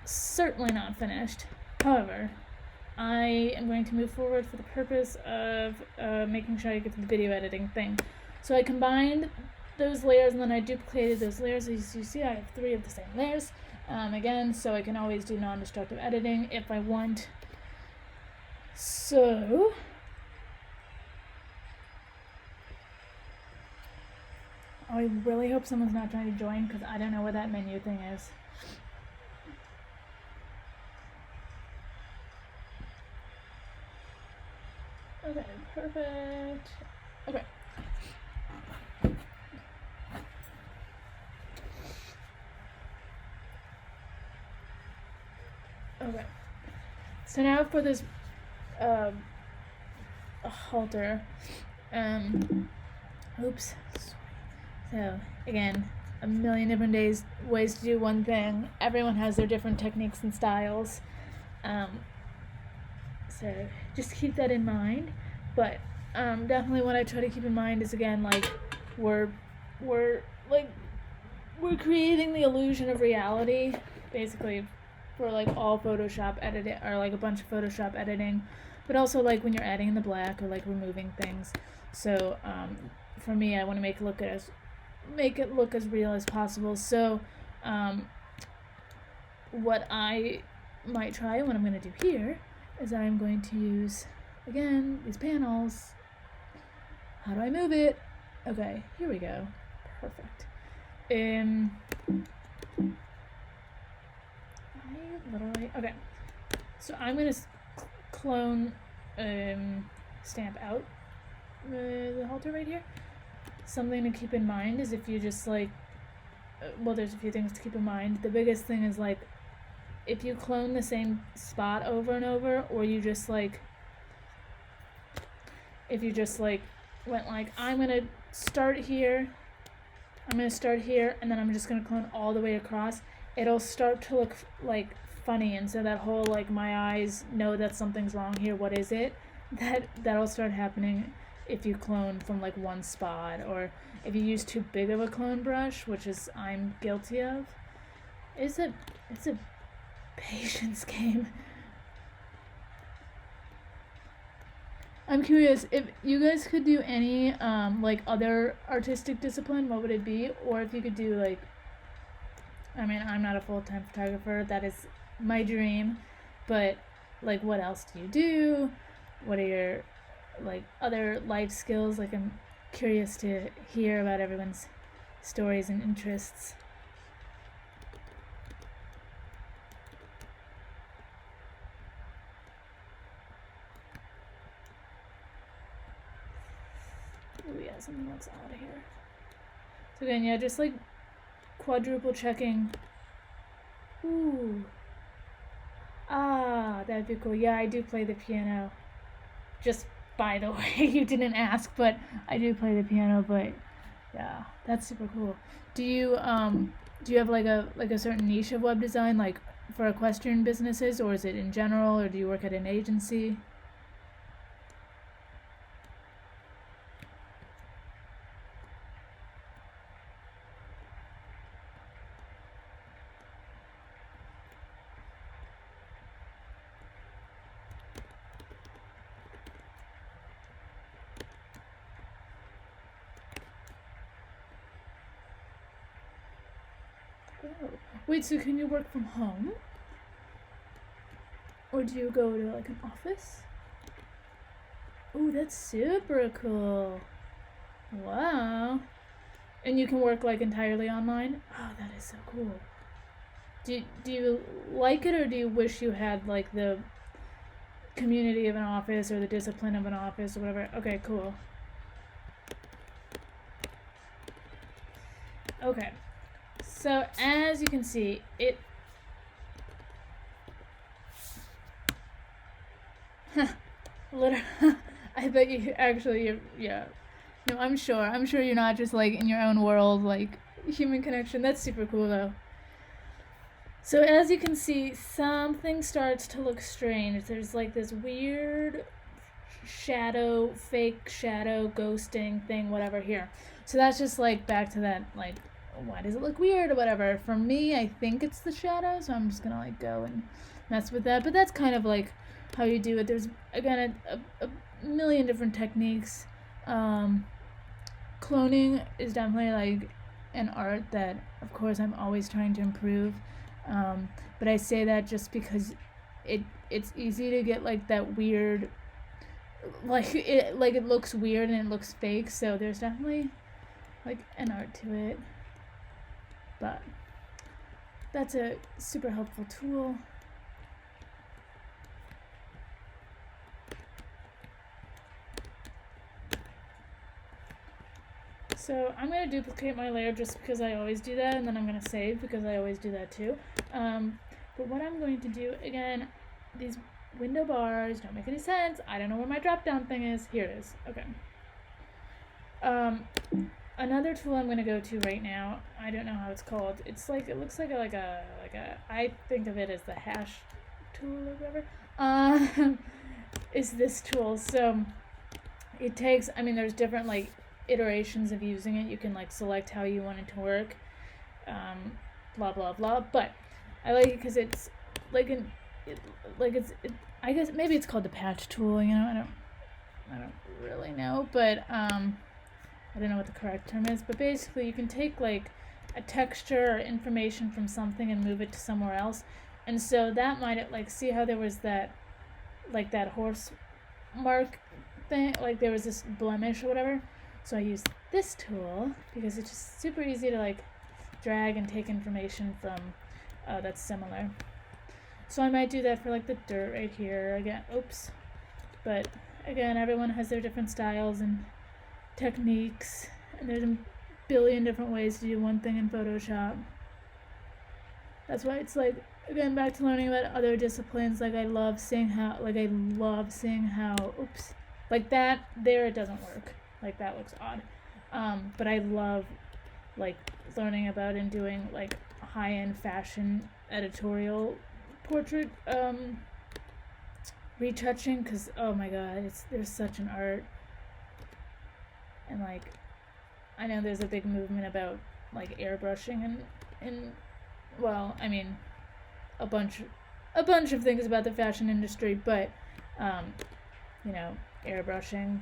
certainly not finished. However, I am going to move forward for the purpose of making sure I get to the video editing thing. So I combined those layers, and then I duplicated those layers. As you see, I have 3 of the same layers. Again, so I can always do non-destructive editing if I want. So I really hope someone's not trying to join, because I don't know where that menu thing is. Okay, perfect. Okay. Okay, so now for this halter, oops, so again, a million different ways to do one thing. Everyone has their different techniques and styles, so just keep that in mind. But definitely what I try to keep in mind is, again, like we're creating the illusion of reality, basically, for like all Photoshop editing, or like a bunch of Photoshop editing, but also like when you're adding in the black or like removing things. So for me, I want to make it look as real as possible. So, what I might try, what I'm going to do here, is I'm going to use, again, these panels. How do I move it? Okay, here we go. Perfect. Okay. So I'm going to clone, stamp out the halter right here. Something to keep in mind is if you just like, well, there's a few things to keep in mind. The biggest thing is like, if you clone the same spot over and over, or you just like, if you just like went like, I'm gonna start here, and then I'm just gonna clone all the way across, it'll start to look like funny, and so that whole like, my eyes know that something's wrong here, what is it? That'll start happening if you clone from like one spot, or if you use too big of a clone brush, which is I'm guilty of. It's a patience game. I'm curious if you guys could do any like other artistic discipline, what would it be? Or if you could do like, I mean, I'm not a full-time photographer, that is my dream, but like, what else do you do? What are your like other life skills? Like, I'm curious to hear about everyone's stories and interests. Oh yeah, something looks out of here. So again, yeah, just like quadruple checking. Ooh. Ah, that'd be cool. Yeah, I do play the piano. Just by the way, you didn't ask, but I do play the piano, but yeah, that's super cool. Do you have like a certain niche of web design, like for equestrian businesses, or is it in general, or do you work at an agency? Oh. Wait, so can you work from home? Or do you go to like an office? Ooh, that's super cool. Wow. And you can work like entirely online? Oh, that is so cool. Do you like it, or do you wish you had like the community of an office or the discipline of an office or whatever? Okay, cool. Okay. So as you can see, it literally I bet you actually yeah. No, I'm sure you're not just like in your own world, like human connection. That's super cool though. So as you can see, something starts to look strange. There's like this weird fake shadow, ghosting thing, whatever here. So that's just like back to that, like, why does it look weird or whatever. For me, I think it's the shadow, so I'm just gonna like go and mess with that. But that's kind of like how you do it. There's again a million different techniques. Cloning is definitely like an art that, of course, I'm always trying to improve. But I say that just because it's easy to get like that weird, like it looks weird and it looks fake. So there's definitely like an art to it. But that's a super helpful tool. So I'm going to duplicate my layer just because I always do that, and then I'm going to save because I always do that too. But what I'm going to do, again, these window bars don't make any sense. I don't know where my drop down thing is. Here it is. Okay. Another tool I'm going to go to right now, I don't know how it's called. It's like, it looks like a I think of it as the hash tool or whatever. Is this tool. So it takes, I mean, there's different like iterations of using it. You can like select how you want it to work, blah blah blah. But I like it because it's like I guess maybe it's called the patch tool. You know, I don't really know, but I don't know what the correct term is, but basically you can take like a texture or information from something and move it to somewhere else. And so that might, like, see how there was that, like, that horse mark thing, like there was this blemish or whatever. So I used this tool because it's just super easy to like drag and take information from that's similar. So I might do that for like the dirt right here again. Oops. But again, everyone has their different styles and techniques, and there's a billion different ways to do one thing in Photoshop. That's why it's like, again, back to learning about other disciplines. Like I love seeing how oops, like that there, it doesn't work. Like that looks odd. But I love like learning about and doing like high-end fashion editorial portrait retouching, because oh my god, there's such an art. And like I know there's a big movement about like airbrushing and well, I mean a bunch of things about the fashion industry, but you know, airbrushing.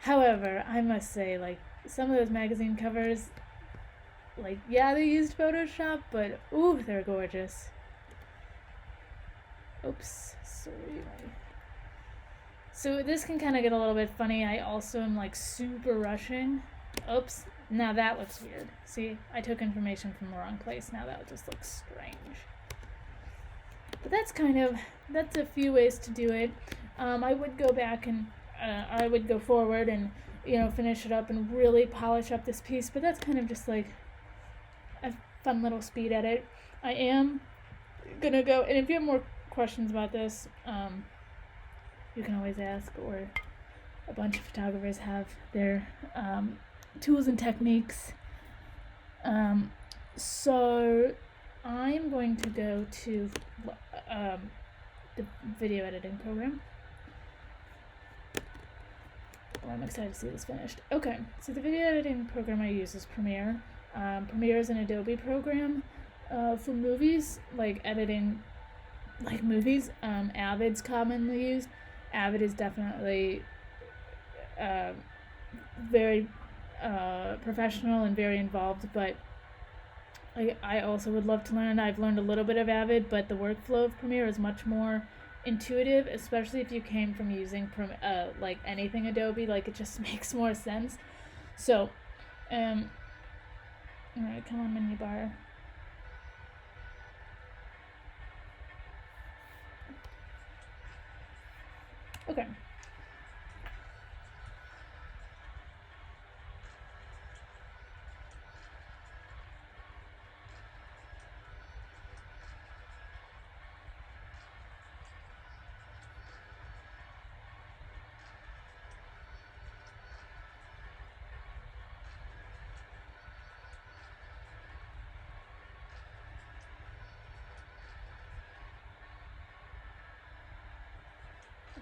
However, I must say, like, some of those magazine covers, like, yeah, they used Photoshop, but ooh, they're gorgeous. Oops, sorry. So this can kind of get a little bit funny. I also am like super rushing. Oops, now that looks weird. See, I took information from the wrong place. Now that just looks strange. But that's a few ways to do it. I would go back and I would go forward and, you know, finish it up and really polish up this piece, but that's kind of just like a fun little speed edit. I am gonna go, and if you have more questions about this, you can always ask, or a bunch of photographers have their tools and techniques. So I'm going to go to the video editing program. Oh, I'm excited to see this finished. Okay, so the video editing program I use is Premiere. Premiere is an Adobe program for movies, like editing like movies. Avid's commonly used. Avid is definitely very professional and very involved, but I also would love to learn. I've learned a little bit of Avid, but the workflow of Premiere is much more intuitive, especially if you came from using like anything Adobe. Like, it just makes more sense. So alright, come on, menu bar. Okay.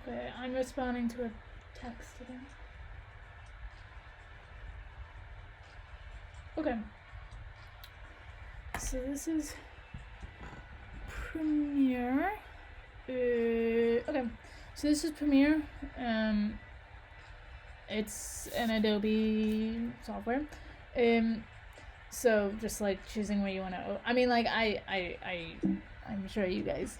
Okay, I'm responding to a text again. Okay. So this is Premiere. Okay. So this is Premiere. It's an Adobe software. So just like choosing where you want to. I mean, like I'm sure you guys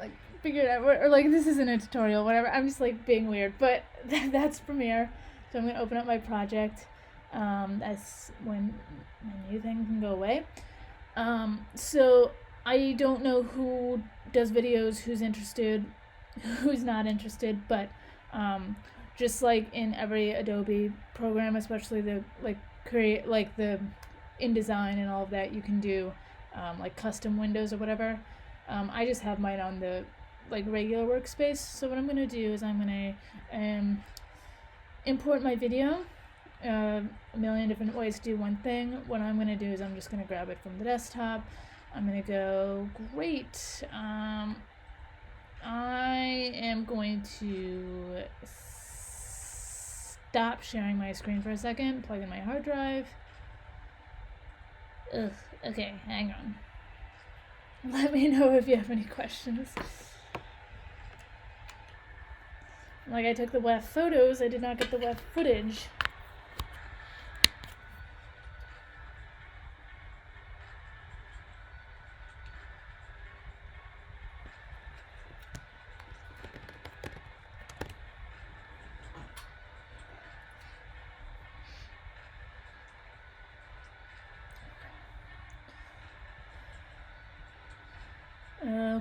like figure it out, or like this isn't a tutorial, whatever. I'm just like being weird, but that's Premiere. So I'm gonna open up my project. That's when my new thing can go away. So I don't know who does videos, who's interested, who's not interested, but just like in every Adobe program, especially the like create like the InDesign and all of that, you can do like custom windows or whatever. I just have mine on the like regular workspace. So what I'm gonna do is I'm gonna import my video. A million different ways to do one thing. What I'm gonna do is I'm just gonna grab it from the desktop. I'm gonna go, great. I am going to stop sharing my screen for a second, plug in my hard drive. Ugh, okay, hang on. Let me know if you have any questions. Like, I took the WEF photos, I did not get the WEF footage.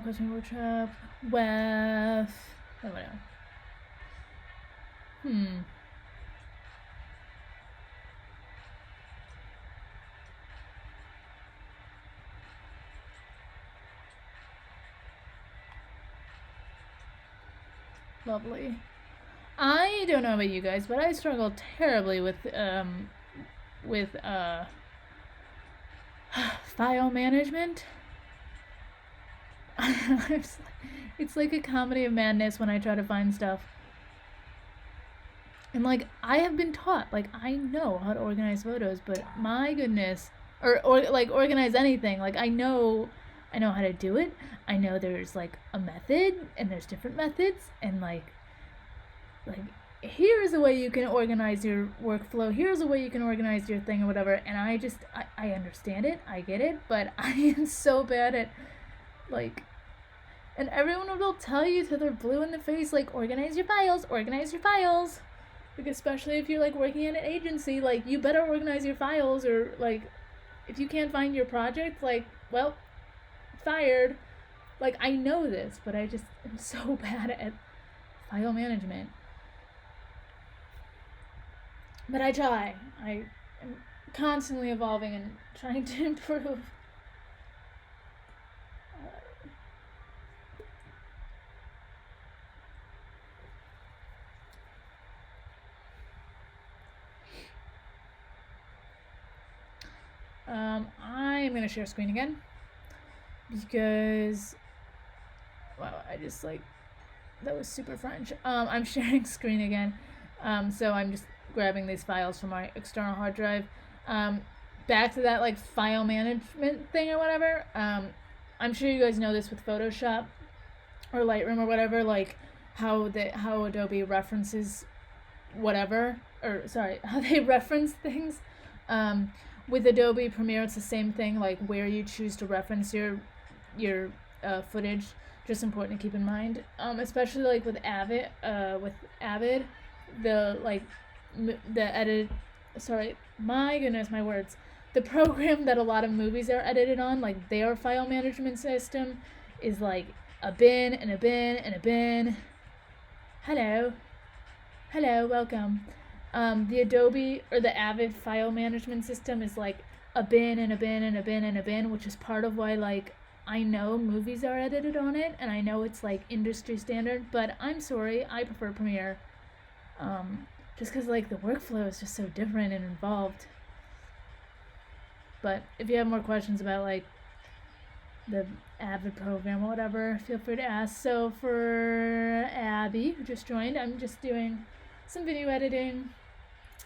Question workshop. WEF. Oh, whatever. Lovely. I don't know about you guys, but I struggle terribly with file management. It's like a comedy of madness when I try to find stuff. And like I have been taught, like I know how to organize photos, but my goodness, or like organize anything. Like I know how to do it. I know there's like a method and there's different methods and like here's a way you can organize your workflow, here's a way you can organize your thing or whatever, and I understand it, I get it, but I am so bad at like, and everyone will tell you till they're blue in the face, like organize your files, like especially if you're like working in an agency, like you better organize your files, or like if you can't find your project, like well, fired. Like I know this, but I just am so bad at file management. But I try. I am constantly evolving and trying to improve. I'm gonna share screen again because wow, I just like that was super French. I'm sharing screen again. So I'm just grabbing these files from my external hard drive. Back to that like file management thing or whatever. I'm sure you guys know this with Photoshop or Lightroom or whatever, like how Adobe references whatever, or sorry, how they reference things. With Adobe Premiere, it's the same thing, like where you choose to reference your footage. Just important to keep in mind, especially like with Avid, the like the edit. Sorry, my goodness, my words. The program that a lot of movies are edited on, like their file management system, is like a bin and a bin and a bin. Hello, welcome. The Adobe or the Avid file management system is like a bin and a bin and a bin and a bin, which is part of why like I know movies are edited on it, and I know it's like industry standard, but I'm sorry, I prefer Premiere. Just because like the workflow is just so different and involved. But if you have more questions about like the Avid program or whatever, feel free to ask. So for Abby, who just joined, I'm just doing some video editing.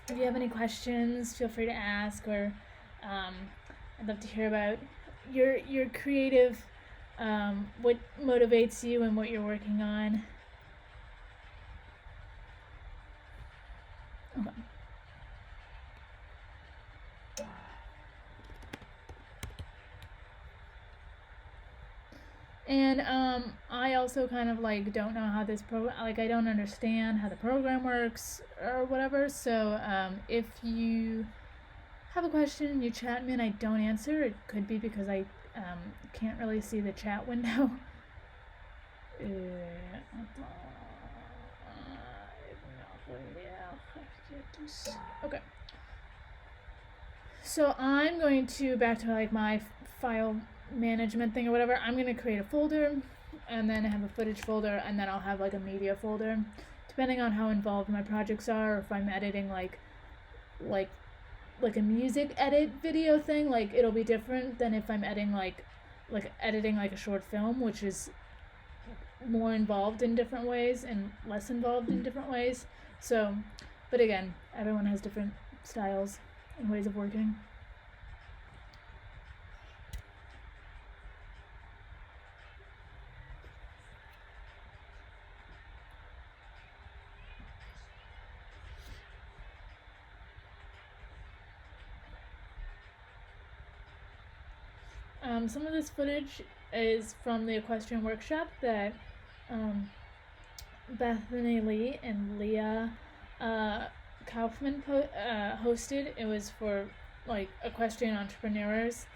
If you have any questions, feel free to ask, or I'd love to hear about your creative, what motivates you and what you're working on. Okay. And I also kind of like don't know how this I don't understand how the program works or whatever. So if you have a question and you chat me and I don't answer, it could be because I can't really see the chat window. Okay. So I'm going to, back to like my file management thing or whatever, I'm going to create a folder and then have a footage folder, and then I'll have like a media folder, depending on how involved my projects are, or if I'm editing like a music edit video thing, like it'll be different than if I'm editing like editing like a short film, which is more involved in different ways and less involved in different ways. So, but again, everyone has different styles and ways of working. Some of this footage is from the Equestrian workshop that Bethany Lee and Leah Kaufman hosted. It was for like equestrian entrepreneurs.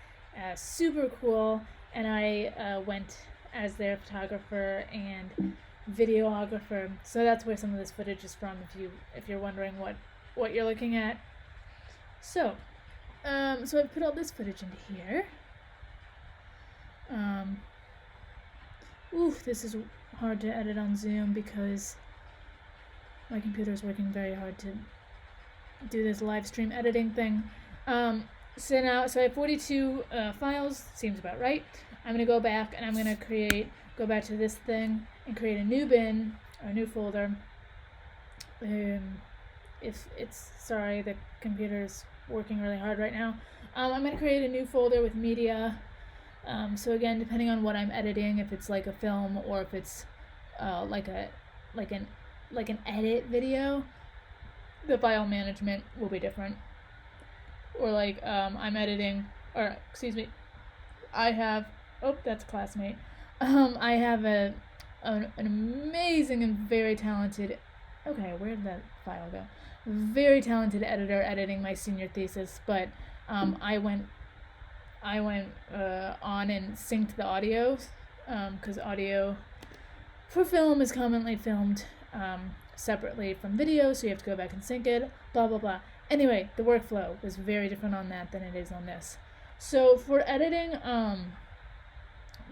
Super cool, and I went as their photographer and videographer. So that's where some of this footage is from, if you're wondering what you're looking at. So so I've put all this footage into here. This is hard to edit on Zoom because my computer is working very hard to do this live stream editing thing. So I have 42 files, seems about right. I'm gonna go back and I'm gonna go back to this thing and create a new bin or a new folder. Sorry, the computer's working really hard right now. I'm gonna create a new folder with media. So again, depending on what I'm editing, if it's like a film or if it's like an edit video, the file management will be different. Or like I'm editing, or excuse me, I have, that's a classmate. I have an amazing and very talented, where did that file go? Very talented editor editing my senior thesis, but I went on and synced the audio, because audio for film is commonly filmed separately from video, so you have to go back and sync it, blah blah blah. Anyway, the workflow was very different on that than it is on this. So for editing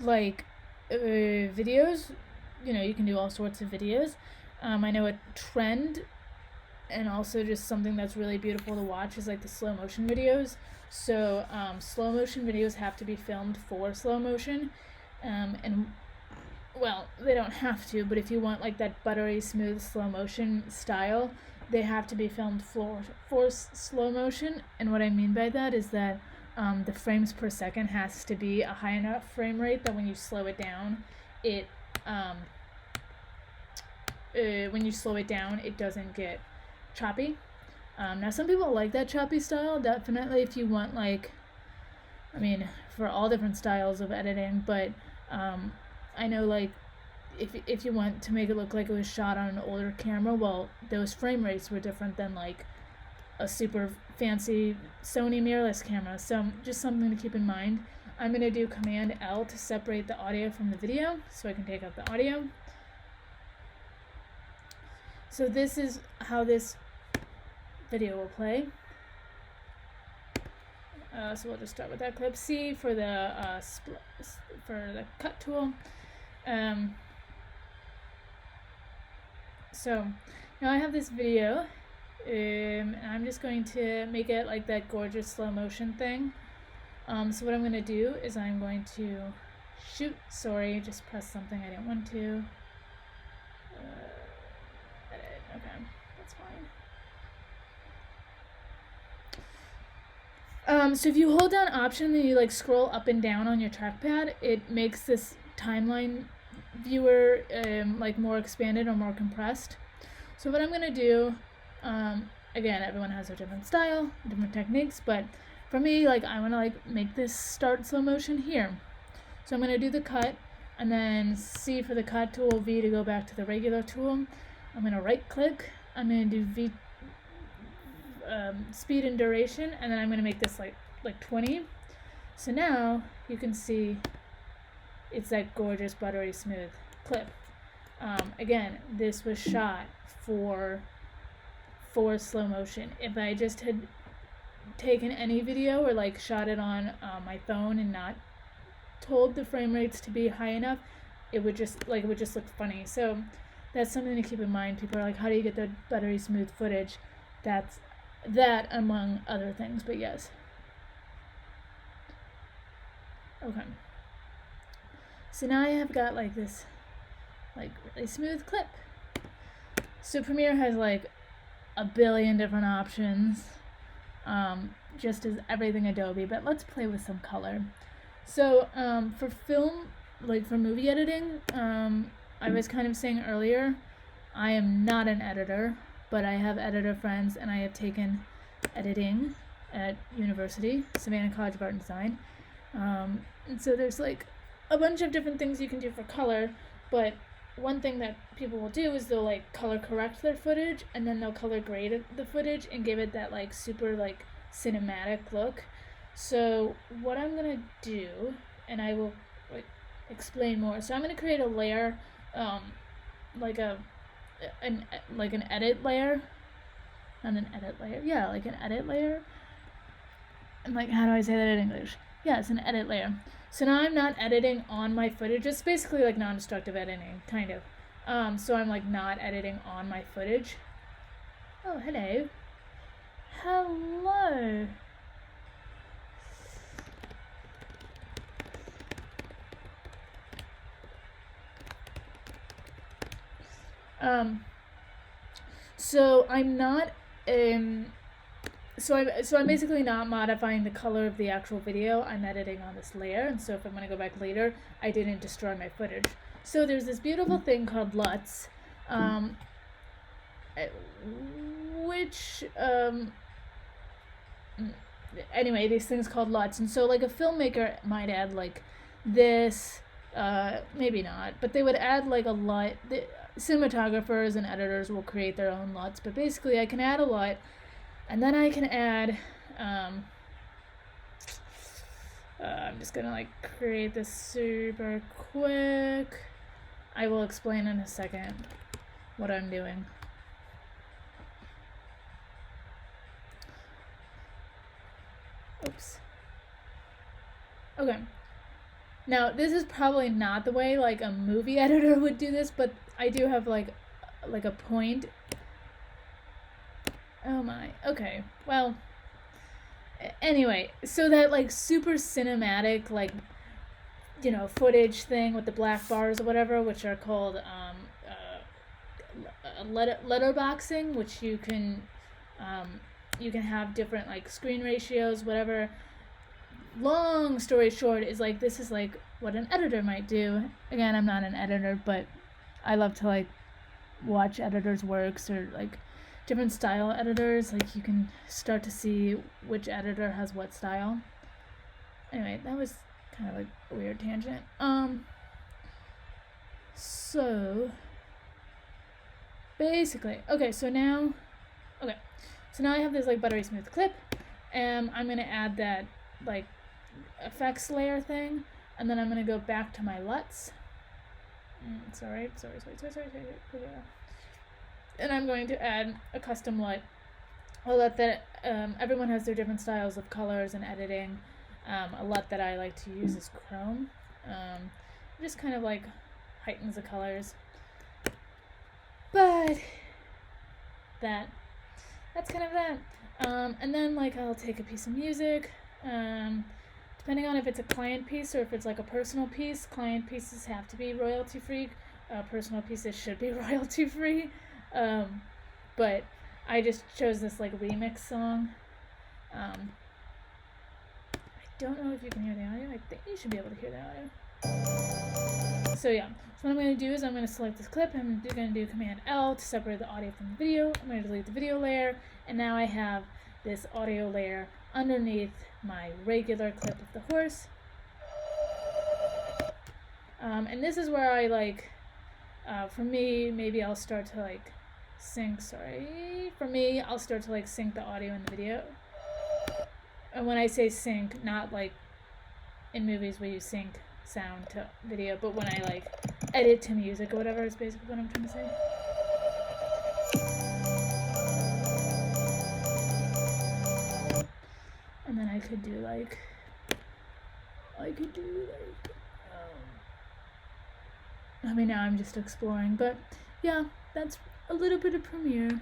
videos, you can do all sorts of videos. I know a trend and also just something that's really beautiful to watch is like the slow motion videos. So slow motion videos have to be filmed for slow motion, and well, they don't have to, but if you want like that buttery smooth slow motion style, they have to be filmed for slow motion. And what I mean by that is that the frames per second has to be a high enough frame rate that when you slow it down, it doesn't get choppy. Now some people like that choppy style, definitely if you want for all different styles of editing, but I know if you want to make it look like it was shot on an older camera, well, those frame rates were different than like a super fancy Sony mirrorless camera, so just something to keep in mind. I'm going to do Command L to separate the audio from the video so I can take out the audio. So this is how this video will play. So we'll just start with that clip. C for the cut tool. So now I have this video, and I'm just going to make it like that gorgeous slow motion thing. So what I'm going to do is I'm going to just press something I didn't want to. Edit. Okay, that's fine. So if you hold down Option and you scroll up and down on your trackpad, it makes this timeline viewer more expanded or more compressed. So what I'm going to do, again, everyone has a different style, different techniques, but for me, I want to make this start slow motion here. So I'm going to do the cut, and then C for the cut tool, V to go back to the regular tool. I'm going to right click, I'm going to do speed and duration, and then I'm going to make this like 20. So now you can see it's that gorgeous buttery smooth clip. Again, this was shot for slow motion. If I just had taken any video or shot it on my phone and not told the frame rates to be high enough, it would just look funny. So that's something to keep in mind. People are like, how do you get the buttery smooth footage? That's that among other things, but yes. Okay. So now I have got this really smooth clip. So Premiere has a billion different options, just as everything Adobe, but let's play with some color. So for film, for movie editing, I was kind of saying earlier, I am not an editor, but I have editor friends, and I have taken editing at university, Savannah College of Art and Design. And so there's a bunch of different things you can do for color, but one thing that people will do is they'll color correct their footage, and then they'll color grade the footage and give it that super cinematic look. So what I'm gonna do, and I will explain more. So I'm going to create a layer, like an edit layer. Not an edit layer. Yeah, like an edit layer. And like, how do I say that in English? Yeah, it's an edit layer. So now I'm not editing on my footage. It's basically like non-destructive editing, kind of. So I'm like not editing on my footage. Oh, hello. Hello. So I'm not so I'm basically not modifying the color of the actual video. I'm editing on this layer, and so if I'm going to go back later, I didn't destroy my footage. So there's this beautiful thing called LUTs, which anyway, these things called LUTs, and so like a filmmaker might add like this, maybe not, but they would add like a LUT. Cinematographers and editors will create their own LUTs, but basically I can add a LUT, and then I can add, I'm just gonna like create this super quick. I will explain in a second what I'm doing. Oops. Okay. Now, this is probably not the way like a movie editor would do this, but I do have like a point. Oh my. Okay. Well, anyway, so that like super cinematic like footage thing with the black bars or whatever, which are called letterboxing, which you can have different like screen ratios, whatever. Long story short is like this is like what an editor might do. Again, I'm not an editor, but I love to like watch editors' works or like different style editors. Like you can start to see which editor has what style. Anyway, that was kind of like a weird tangent. So basically, so now I have this like buttery smooth clip, and I'm gonna add that like effects layer thing, and then I'm gonna go back to my LUTs. Sorry. And I'm going to add a custom LUT. A LUT that everyone has their different styles of colors and editing. A LUT that I like to use is Chrome. Just kind of like heightens the colors. But that's kind of that. And then like I'll take a piece of music. Depending on if it's a client piece or if it's like a personal piece, client pieces have to be royalty free. Personal pieces should be royalty free. But I just chose this like remix song. I don't know if you can hear the audio. I think you should be able to hear the audio. So yeah, so what I'm going to do is I'm going to select this clip. I'm going to do Command L to separate the audio from the video. I'm going to delete the video layer, and now I have this audio layer underneath my regular clip of the horse. And this is where I like, for me, maybe I'll start to like sync, I'll start to like sync the audio and the video. And when I say sync, not like in movies where you sync sound to video, but when I like edit to music or whatever is basically what I'm trying to say. And then I could do like, I mean, now I'm just exploring, but yeah, that's a little bit of Premiere.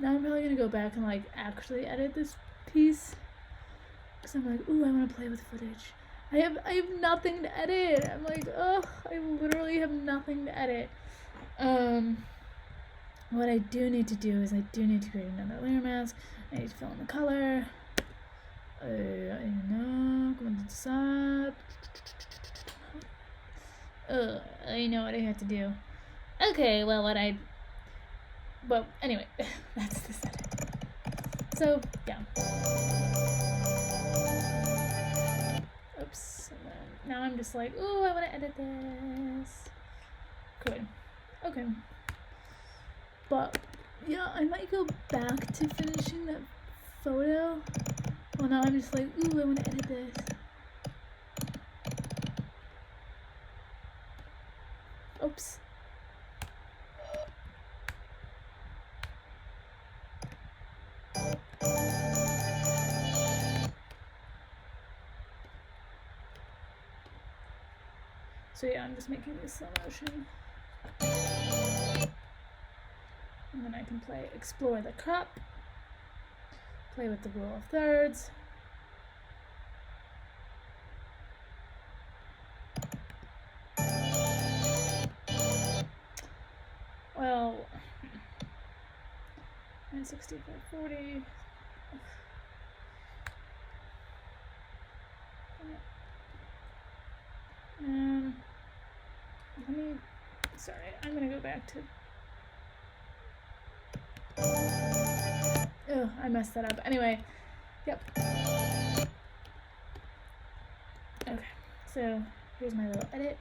Now I'm probably gonna go back and like actually edit this piece, because I'm like, ooh, I want to play with footage. I have nothing to edit. I'm like, ugh, I literally have nothing to edit. What I do need to do is I do need to create another layer mask. I need to fill in the color. I don't know, go into the side. I know what I have to do. Okay, well, but anyway, that's the setting. So, yeah. Oops. And then now I'm just like, ooh, I want to edit this. Good. Okay. But, yeah, I might go back to finishing that photo. Well, now I'm just like, ooh, I want to edit this. Oops. So yeah, I'm just making this slow motion. And then I can play explore the crop, play with the rule of thirds. Well, 965, 40. Let me, sorry, I'm gonna go back to, oh, I messed that up. Anyway, yep. Okay, so here's my little edit.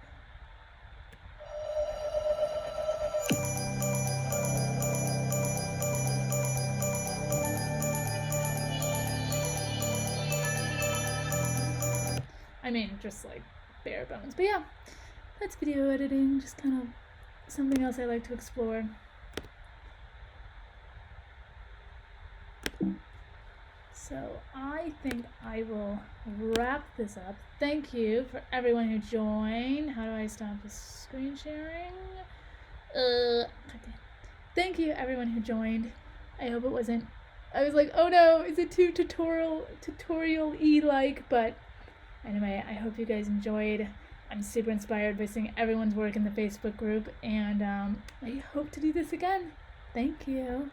I mean, just like bare bones. But yeah, that's video editing, just kind of something else I like to explore. So I think I will wrap this up. Thank you for everyone who joined. How do I stop the screen sharing? Thank you everyone who joined. I hope it wasn't, I was like, oh no, is it too tutorial-y like? But anyway, I hope you guys enjoyed. I'm super inspired by seeing everyone's work in the Facebook group, and I hope to do this again. Thank you.